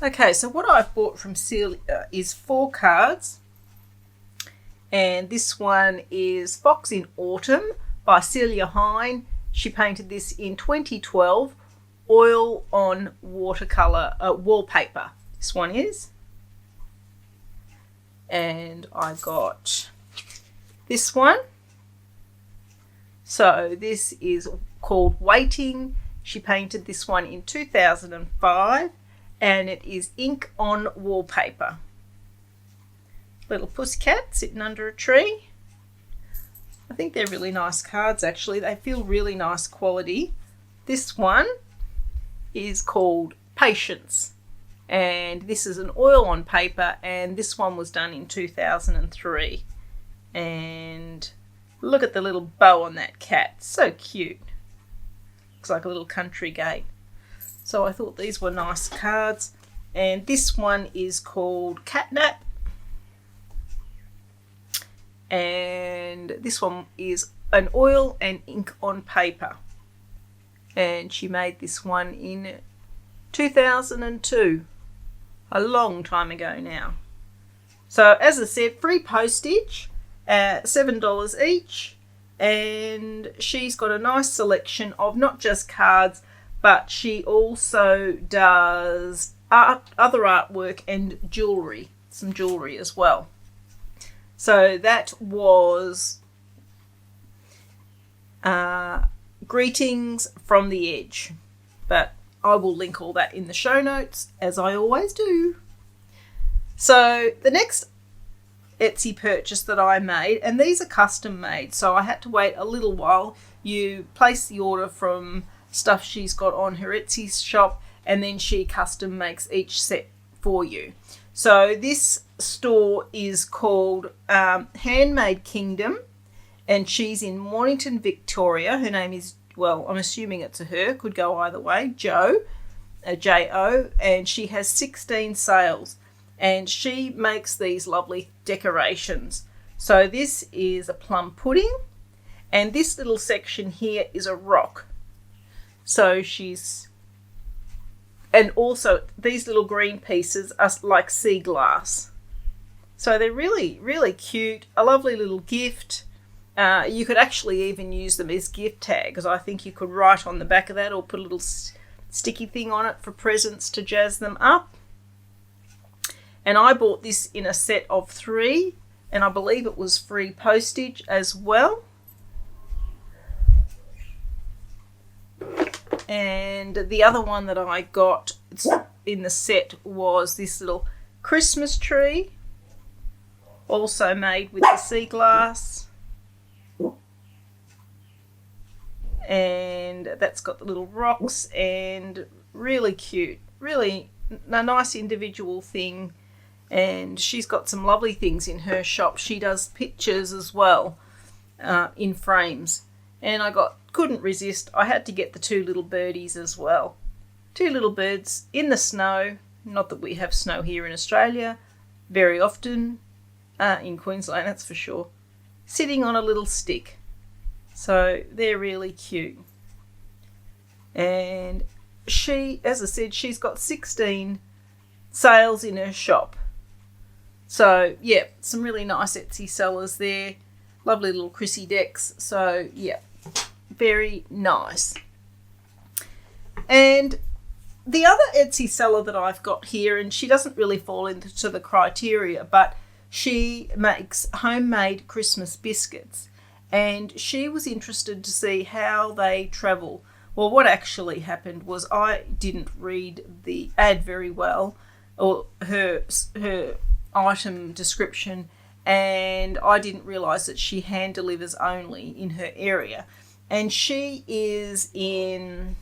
Okay, so what I've bought from Celia is 4 cards, and this one is Fox in Autumn by Celia Hine. She painted this in 2012, oil on watercolour wallpaper. This one is. And I got this one. So this is called Waiting. She painted this one in 2005, and it is ink on wallpaper. Little pussycat sitting under a tree. I think they're really nice cards, actually. They feel really nice quality. This one is called Patience, and this is an oil on paper, and this one was done in 2003. And look at the little bow on that cat. So cute. Looks like a little country gate. So I thought these were nice cards. And this one is called Catnap. And this one is an oil and ink on paper. And she made this one in 2002. A long time ago now. So as I said, free postage. $7 each, and she's got a nice selection of not just cards, but she also does other artwork and jewellery, some jewellery as well. So that was Greetings from the Edge, but I will link all that in the show notes, as I always do. So the next Etsy purchase that I made, and these are custom made, so I had to wait a little while. You place the order from stuff she's got on her Etsy shop, and then she custom makes each set for you. So this store is called Handmade Kingdom, and she's in Mornington, Victoria. Her name is, well, I'm assuming it's a her, could go either way, Jo, J-O, and she has 16 sales. And she makes these lovely decorations. So this is a plum pudding, and this little section here is a rock. So and also these little green pieces are like sea glass. So they're really, really cute. A lovely little gift. You could actually even use them as gift tags. I think you could write on the back of that, or put a little sticky thing on it for presents to jazz them up. And I bought this in a set of 3 and I believe it was free postage as well. And the other one that I got in the set was this little Christmas tree, also made with the sea glass. And that's got the little rocks and really cute, really a nice individual thing. And she's got some lovely things in her shop. She does pictures as well in frames. And I couldn't resist. I had to get the two little birdies as well. Two little birds in the snow. Not that we have snow here in Australia very often, in Queensland, that's for sure. Sitting on a little stick. So they're really cute. And she, as I said, she's got 16 sales in her shop. So yeah, some really nice Etsy sellers there. Lovely little Chrissy decks. So yeah, very nice. And the other Etsy seller that I've got here, and she doesn't really fall into the criteria, but she makes homemade Christmas biscuits. And she was interested to see how they travel. Well, what actually happened was I didn't read the ad very well, or her item description, and I didn't realise that she hand delivers only in her area. And she is in,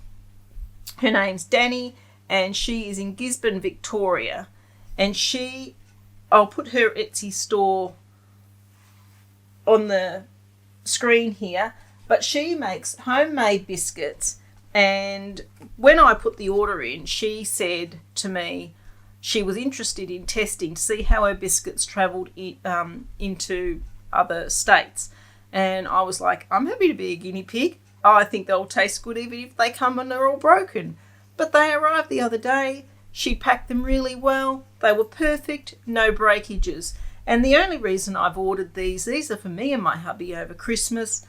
her name's Danny, and she is in Gisborne, Victoria. And I'll put her Etsy store on the screen here, but she makes homemade biscuits. And when I put the order in, she said to me she was interested in testing to see how her biscuits travelled into other states. And I was like, I'm happy to be a guinea pig. I think they'll taste good even if they come and they're all broken. But they arrived the other day. She packed them really well. They were perfect, no breakages. And the only reason I've ordered these are for me and my hubby over Christmas,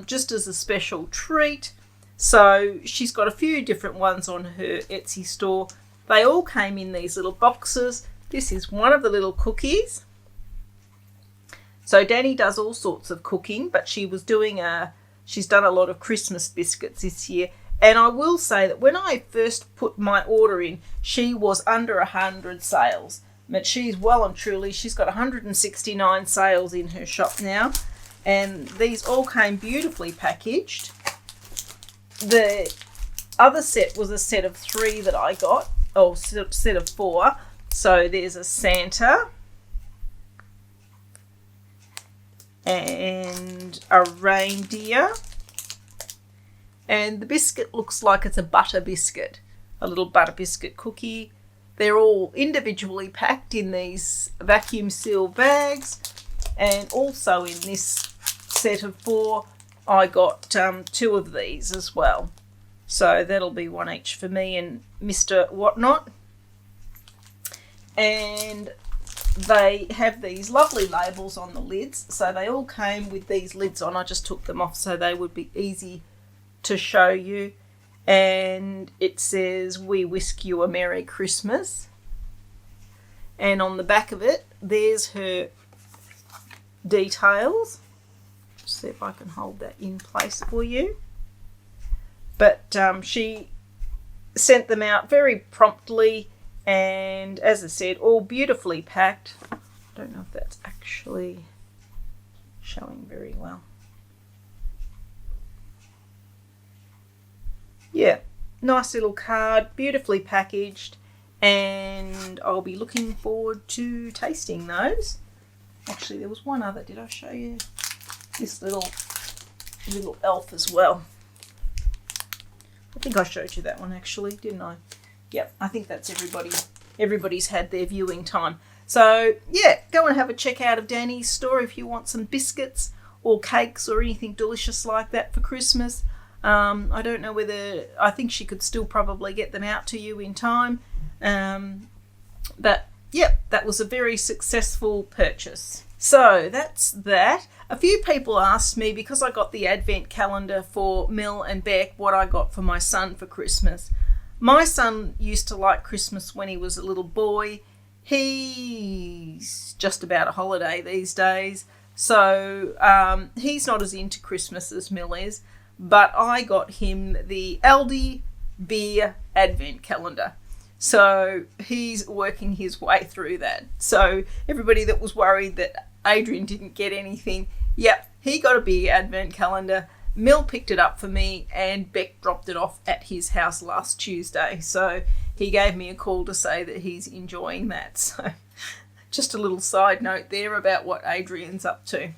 just as a special treat. So she's got a few different ones on her Etsy store. They all came in these little boxes. This is one of the little cookies. So Danny does all sorts of cooking, but she's done a lot of Christmas biscuits this year. And I will say that when I first put my order in, she was under 100 sales. But she's well and truly, she's got 169 sales in her shop now. And these all came beautifully packaged. The other set was a set of 3 that I got, or set of 4. So there's a Santa and a reindeer. And the biscuit looks like it's a butter biscuit, a little butter biscuit cookie. They're all individually packed in these vacuum sealed bags. And also in this set of 4, I got 2 of these as well. So that'll be 1 each for me and Mr. WhotKnot. And they have these lovely labels on the lids. So they all came with these lids on. I just took them off so they would be easy to show you. And it says, "We wish you a Merry Christmas." And on the back of it, there's her details. See if I can hold that in place for you. But she sent them out very promptly, and as I said, all beautifully packed. I don't know if that's actually showing very well. Yeah, nice little card, beautifully packaged, and I'll be looking forward to tasting those. Actually, there was one other. Did I show you this little elf as well? I think I showed you that one actually, didn't I? Yep, I think that's everybody. Everybody's had their viewing time. So yeah, go and have a check out of Danny's store if you want some biscuits or cakes or anything delicious like that for Christmas. I don't know whether, I think she could still probably get them out to you in time. But yep, that was a very successful purchase. So that's that. A few people asked me, because I got the advent calendar for Mill and Beck, what I got for my son for Christmas. My son used to like Christmas when he was a little boy. he's just about a holiday these days, so he's not as into Christmas as Mill is, but I got him the Aldi beer advent calendar. So he's working his way through that. So everybody that was worried that Adrian didn't get anything, yep, he got a beer advent calendar. Mill picked it up for me and Beck dropped it off at his house last Tuesday. So he gave me a call to say that he's enjoying that. So just a little side note there about what Adrian's up to.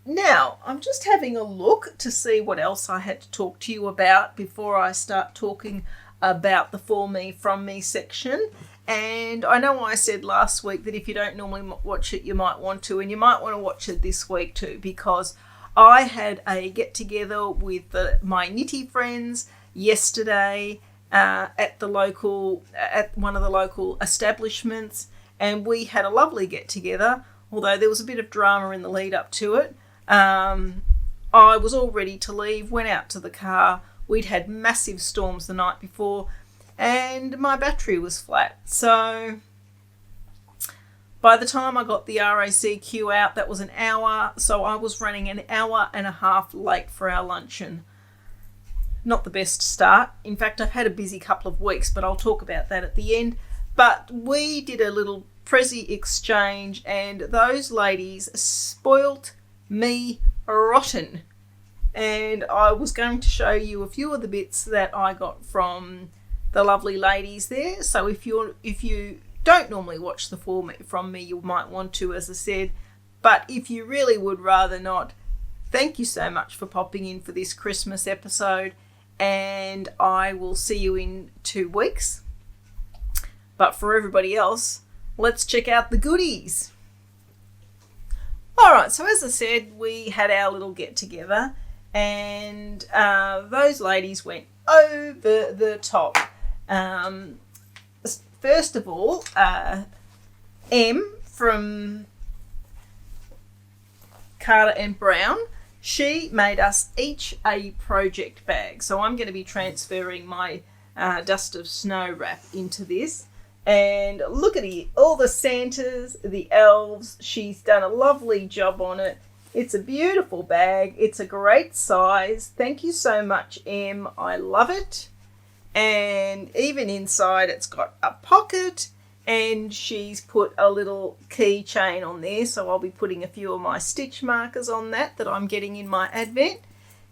Now, I'm just having a look to see what else I had to talk to you about before I start talking about the For Me, From Me section. And I know I said last week that if you don't normally watch it, you might want to, and you might want to watch it this week too, because I had a get-together with my knitty friends yesterday at one of the local establishments, and we had a lovely get-together, although there was a bit of drama in the lead up to it. I was all ready to leave, went out to the car. We'd had massive storms the night before and my battery was flat. So by the time I got the RACQ out, that was an hour. So I was running an hour and a half late for our luncheon. Not the best start. In fact, I've had a busy couple of weeks, but I'll talk about that at the end. But we did a little Prezi exchange and those ladies spoilt me rotten, and I was going to show you a few of the bits that I got from the lovely ladies there. So if you don't normally watch the From Me, you might want to, as I said, but if you really would rather not, thank you so much for popping in for this Christmas episode, and I will see you in 2 weeks. But for everybody else, let's check out the goodies. Alright, so as I said, we had our little get-together and those ladies went over the top. First of all, M from Carter and Brown, she made us each a project bag. So I'm going to be transferring my Dust of Snow wrap into this. And look at it, all the Santas, the elves. She's done a lovely job on it. It's a beautiful bag. It's a great size. Thank you so much, Em. I love it. And even inside it's got a pocket and she's put a little keychain on there. So I'll be putting a few of my stitch markers on that I'm getting in my advent.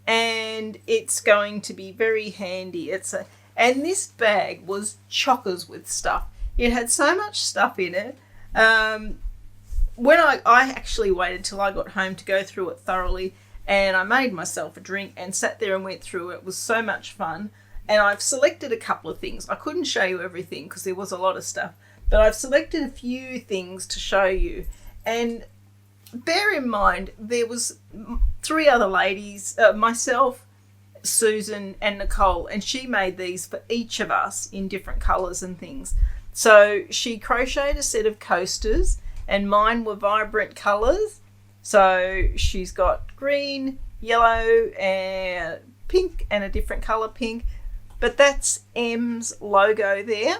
And it's going to be very handy. And this bag was chockers with stuff. It had so much stuff in it. When I actually waited till I got home to go through it thoroughly, and I made myself a drink and sat there and went through it. It was so much fun. And I've selected a couple of things. I couldn't show you everything because there was a lot of stuff, but I've selected a few things to show you. And bear in mind, there was 3 other ladies, myself, Susan and Nicole, and she made these for each of us in different colours and things. So she crocheted a set of coasters and mine were vibrant colours. So she's got green, yellow and pink and a different colour pink. But that's Em's logo there.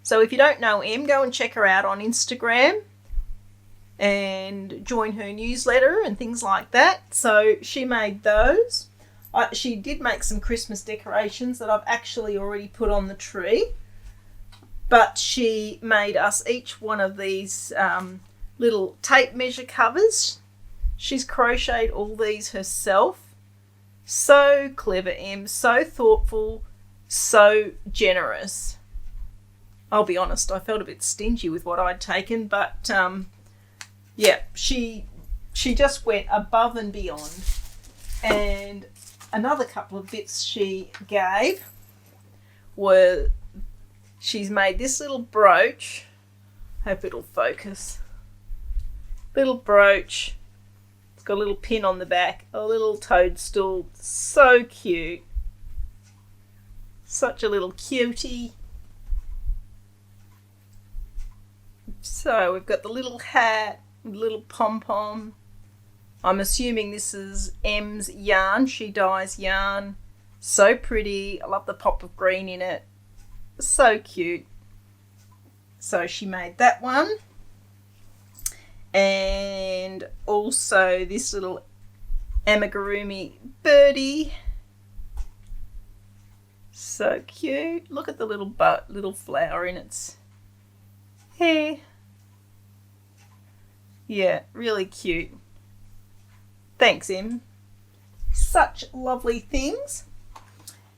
So if you don't know Em, go and check her out on Instagram and join her newsletter and things like that. So she made those. She did make some Christmas decorations that I've actually already put on the tree. But she made us each one of these little tape measure covers. She's crocheted all these herself. So clever, Em. So thoughtful. So generous. I'll be honest, I felt a bit stingy with what I'd taken. But, yeah, she just went above and beyond. And another couple of bits she gave were... She's made this little brooch. Hope it'll focus. Little brooch. It's got a little pin on the back. A little toadstool. So cute. Such a little cutie. So we've got the little hat. Little pom-pom. I'm assuming this is Em's yarn. She dyes yarn. So pretty. I love the pop of green in it. So cute. So she made that one. And also this little amigurumi birdie. So cute. Look at the little flower in its hair. Yeah, really cute. Thanks, Em. Such lovely things.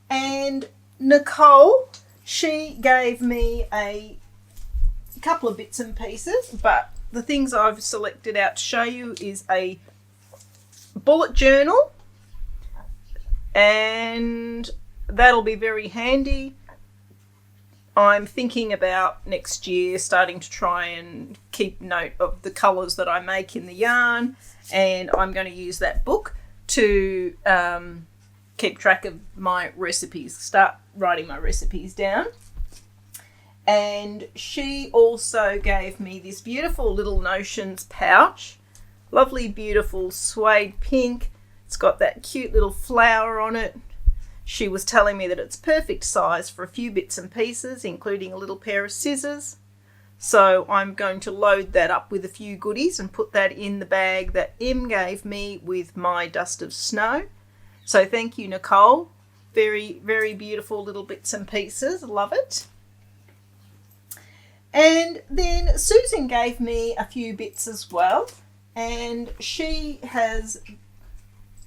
And Nicole, she gave me a couple of bits and pieces, but the things I've selected out to show you is a bullet journal, and that'll be very handy. I'm thinking about next year starting to try and keep note of the colours that I make in the yarn, and I'm going to use that book to keep track of my recipes, start writing my recipes down. And she also gave me this beautiful little Notions pouch, lovely beautiful suede pink. It's got that cute little flower on it. She was telling me that it's perfect size for a few bits and pieces, including a little pair of scissors. So I'm going to load that up with a few goodies and put that in the bag that Em gave me with my dust of snow. So thank you, Nicole. Very, very beautiful little bits and pieces. Love it. And then Susan gave me a few bits as well, and she has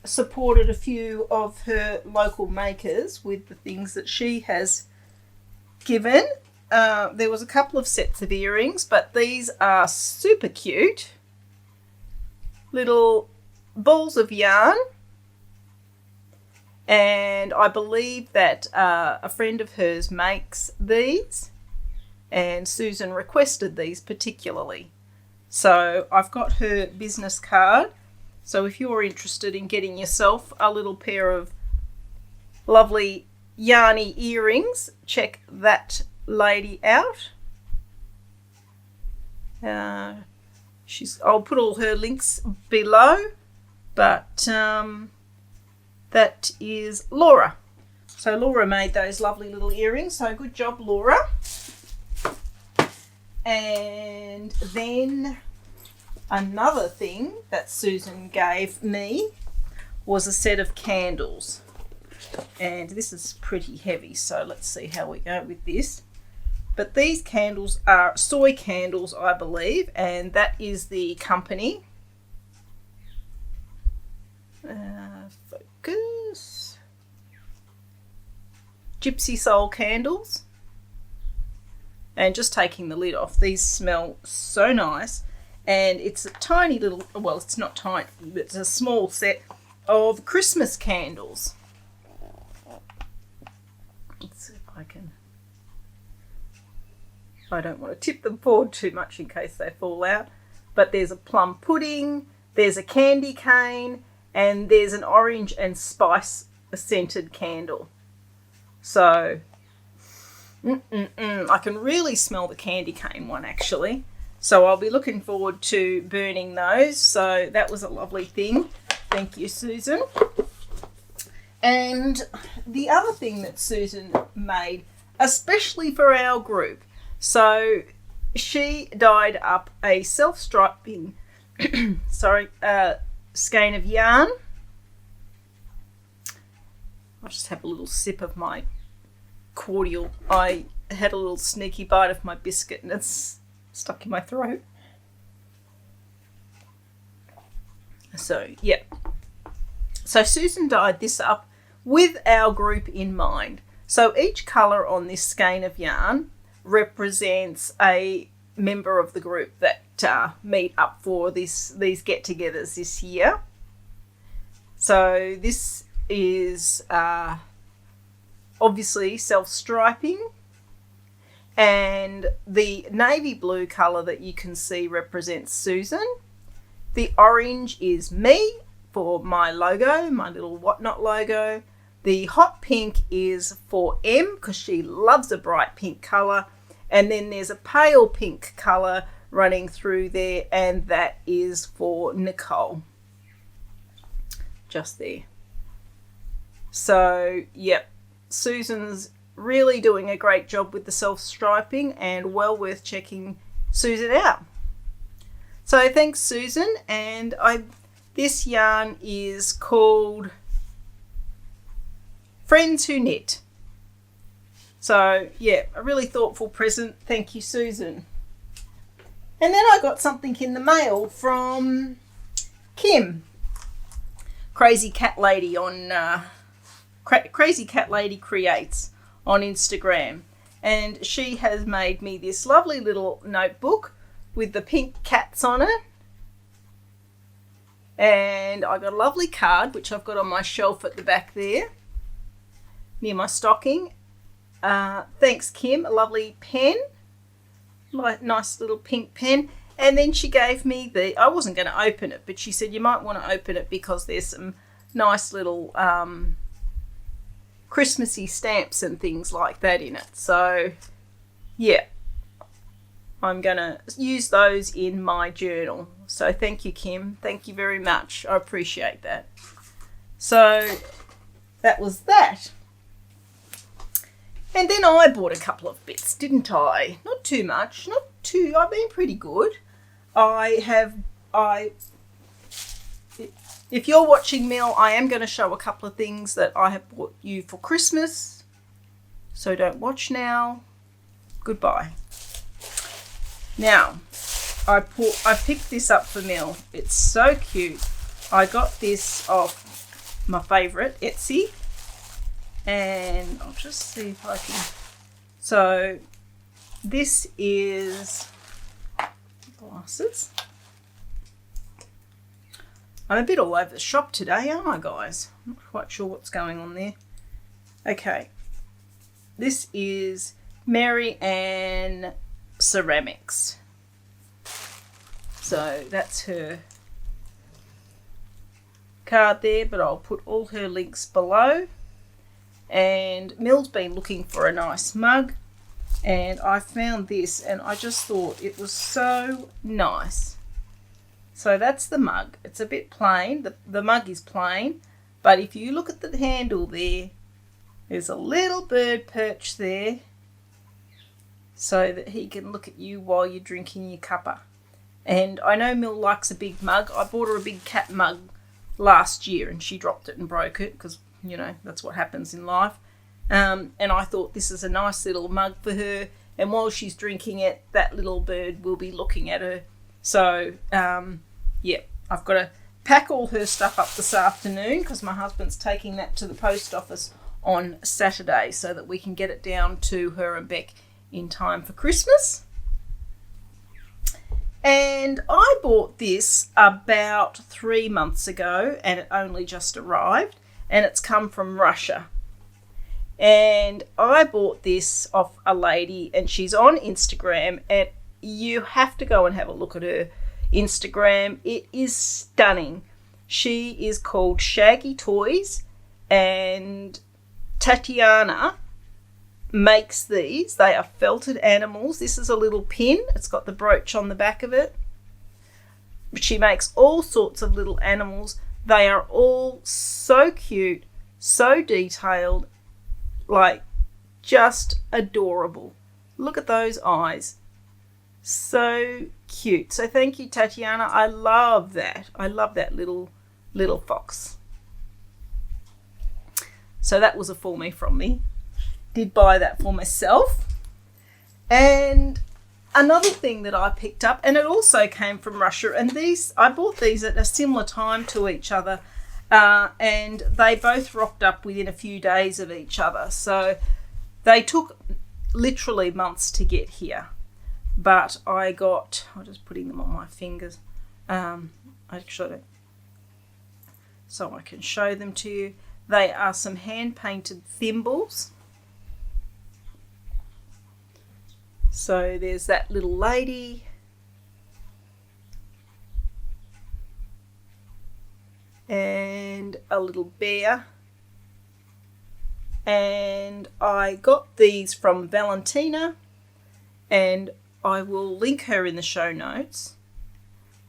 supported a few of her local makers with the things that she has given. There was a couple of sets of earrings, but these are super cute. Little balls of yarn. And I believe that a friend of hers makes these, and Susan requested these particularly. So I've got her business card. So if you're interested in getting yourself a little pair of lovely yarny earrings, check that lady out. I'll put all her links below, but that is Laura. So Laura made those lovely little earrings. So good job, Laura. And then another thing that Susan gave me was a set of candles. And this is pretty heavy, so let's see how we go with this. But these candles are soy candles, I believe, and that is the company. Focus. Gypsy Soul Candles. And just taking the lid off, these smell so nice. And it's a tiny little, well, it's not tiny, it's a small set of Christmas candles. Let's see if I can. I don't want to tip them forward too much in case they fall out. But there's a plum pudding, there's a candy cane, and there's an orange and spice scented candle. So, I can really smell the candy cane one actually. So I'll be looking forward to burning those. So that was a lovely thing. Thank you, Susan. And the other thing that Susan made, especially for our group, so she dyed up a self-striping skein of yarn. I'll just have a little sip of my cordial. I had a little sneaky bite of my biscuit and it's stuck in my throat. So, yeah. So Susan dyed this up with our group in mind. So each colour on this skein of yarn represents a member of the group that meet up for these get-togethers this year. So this is obviously self-striping, and the navy blue colour that you can see represents Susan. The orange is me for my logo, my little WhotKnot logo. The hot pink is for Em because she loves a bright pink colour, and then there's a pale pink colour running through there, and that is for Nicole. Just there. So, yep, Susan's really doing a great job with the self-striping and well worth checking Susan out. So thanks, Susan. And this yarn is called Friends Who Knit. So yeah, a really thoughtful present. Thank you, Susan. And then I got something in the mail from Kim, Crazy Cat Lady on Crazy Cat Lady Creates on Instagram, and she has made me this lovely little notebook with the pink cats on it. And I got a lovely card which I've got on my shelf at the back there near my stocking. Thanks, Kim. A lovely pen, nice little pink pen. And then she gave me I wasn't going to open it, but she said you might want to open it because there's some nice little Christmassy stamps and things like that in it. So yeah, I'm going to use those in my journal. So thank you, Kim. Thank you very much. I appreciate that. So that was that. And then I bought a couple of bits, didn't I? Not too much, I've been pretty good. If you're watching, Mill, I am going to show a couple of things that I have bought you for Christmas. So don't watch now. Goodbye. Now, I picked this up for Mill. It's so cute. I got this off my favourite, Etsy. And I'll just see if I can. So this is glasses. I'm a bit all over the shop today, aren't I, guys? I'm not quite sure what's going on there. Okay. This is Mary Ann Ceramics. So that's her card there, but I'll put all her links below. And Mill's been looking for a nice mug, and I found this and I just thought it was so nice. So that's the mug. It's a bit plain. The mug is plain, but if you look at the handle there's a little bird perched there so that he can look at you while you're drinking your cuppa. And I know Mill likes a big mug. I bought her a big cat mug last year and she dropped it and broke it because, you know, that's what happens in life. And I thought this is a nice little mug for her. And while she's drinking it, that little bird will be looking at her. So, yeah, I've got to pack all her stuff up this afternoon because my husband's taking that to the post office on Saturday so that we can get it down to her and Beck in time for Christmas. And I bought this about 3 months ago and it only just arrived. And it's come from Russia. And I bought this off a lady and she's on Instagram, and you have to go and have a look at her Instagram. It is stunning. She is called Shaggy Toys, and Tatiana makes these. They are felted animals. This is a little pin. It's got the brooch on the back of it. She makes all sorts of little animals. They are all so cute, so detailed, like just adorable. Look at those eyes. So cute. So thank you, Tatiana. I love that. I love that little fox. So that was a for me from me. Did buy that for myself. And another thing that I picked up, and it also came from Russia, and I bought these at a similar time to each other, and they both rocked up within a few days of each other. So they took literally months to get here, but I'm just putting them on my fingers, actually, so I can show them to you. They are some hand-painted thimbles. So there's that little lady. And a little bear. And I got these from Valentina, and I will link her in the show notes.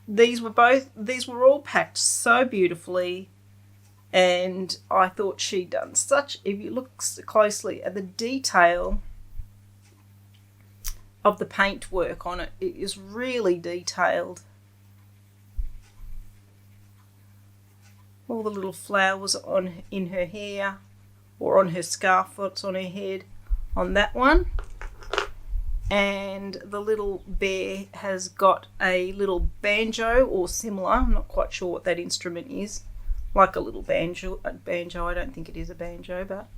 These were all packed so beautifully, And I thought she'd done such, if you look closely at the detail of the paint work on it, it is really detailed. All the little flowers in her hair, or on her scarf that's on her head, on that one. And the little bear has got a little banjo or similar, I'm not quite sure what that instrument is, like a little banjo, I don't think it is a banjo, but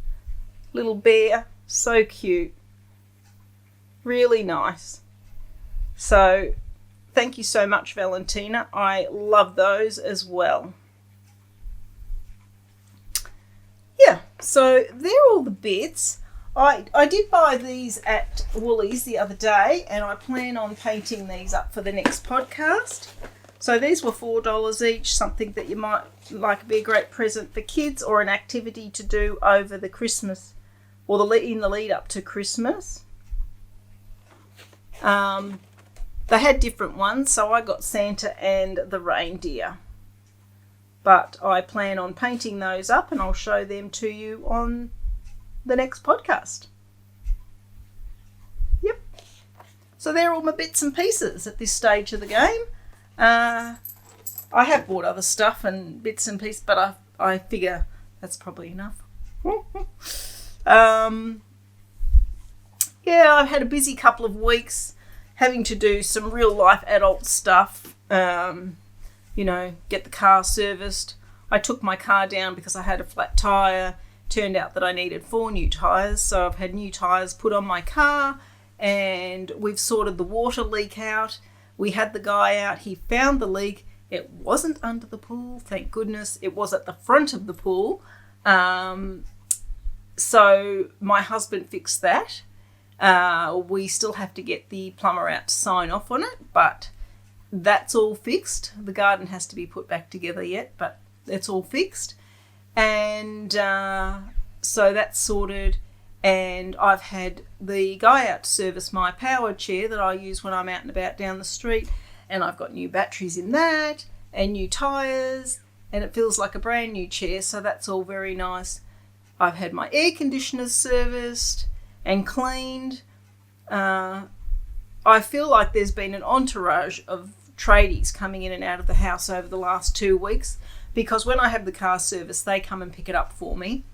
little bear, so cute, really nice. So thank you so much, Valentina, I love those as well. Yeah, so they're all the bits. I did buy these at Woolies the other day, and I plan on painting these up for the next podcast. So these were $4 each, something that you might like be a great present for kids or an activity to do over the Christmas, or in the lead up to Christmas. They had different ones, so I got Santa and the reindeer. But I plan on painting those up, and I'll show them to you on the next podcast. Yep. So they're all my bits and pieces at this stage of the game. I have bought other stuff and bits and pieces, but I figure that's probably enough. Yeah, I've had a busy couple of weeks having to do some real life adult stuff. You know, get the car serviced. I took my car down because I had a flat tyre. Turned out that I needed 4 new tyres, so I've had new tyres put on my car, and we've sorted the water leak out. We had the guy out, he found the leak. It wasn't under the pool, thank goodness. It was at the front of the pool. So my husband fixed that. We still have to get the plumber out to sign off on it, but that's all fixed. The garden has to be put back together yet, but it's all fixed. And so that's sorted, and I've had the guy out to service my power chair that I use when I'm out and about down the street, and I've got new batteries in that and new tyres, and it feels like a brand new chair, so that's all very nice. I've had my air conditioners serviced and cleaned. I feel like there's been an entourage of tradies coming in and out of the house over the last 2 weeks, because when I have the car service, they come and pick it up for me,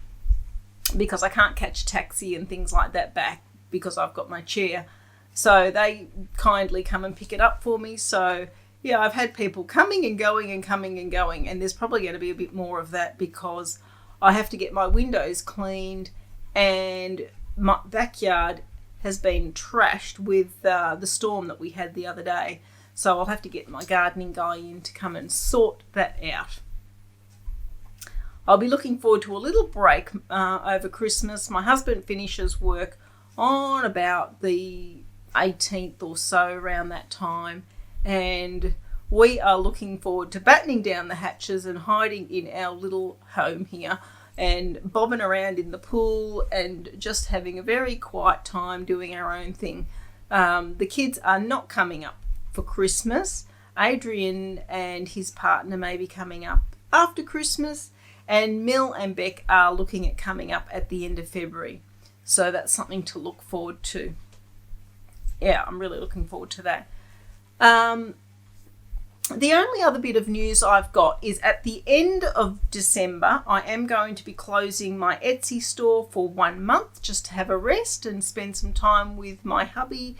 because I can't catch a taxi and things like that back because I've got my chair. So they kindly come and pick it up for me. So yeah, I've had people coming and going and coming and going, and there's probably going to be a bit more of that because I have to get my windows cleaned, and my backyard has been trashed with the storm that we had the other day. So I'll have to get my gardening guy in to come and sort that out. I'll be looking forward to a little break over Christmas. My husband finishes work on about the 18th or so, around that time, and we are looking forward to battening down the hatches and hiding in our little home here and bobbing around in the pool and just having a very quiet time doing our own thing. The kids are not coming up for Christmas. Adrian and his partner may be coming up after Christmas, and Mill and Beck are looking at coming up at the end of February. So that's something to look forward to. Yeah, I'm really looking forward to that. The only other bit of news I've got is at the end of December, I am going to be closing my Etsy store for 1 month just to have a rest and spend some time with my hubby.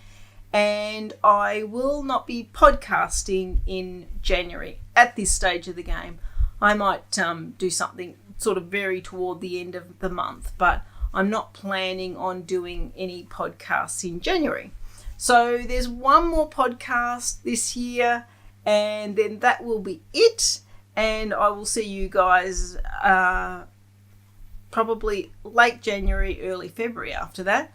And I will not be podcasting in January at this stage of the game. I might do something sort of very toward the end of the month, but I'm not planning on doing any podcasts in January. So there's one more podcast this year, and then that will be it. And I will see you guys probably late January, early February after that.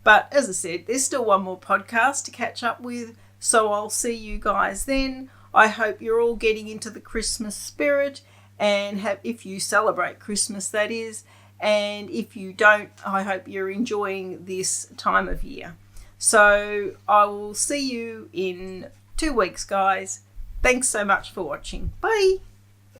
But as I said, there's still one more podcast to catch up with, so I'll see you guys then. I hope you're all getting into the Christmas spirit, and if you celebrate Christmas, that is, and if you don't, I hope you're enjoying this time of year. So I will see you in 2 weeks, guys. Thanks so much for watching. Bye.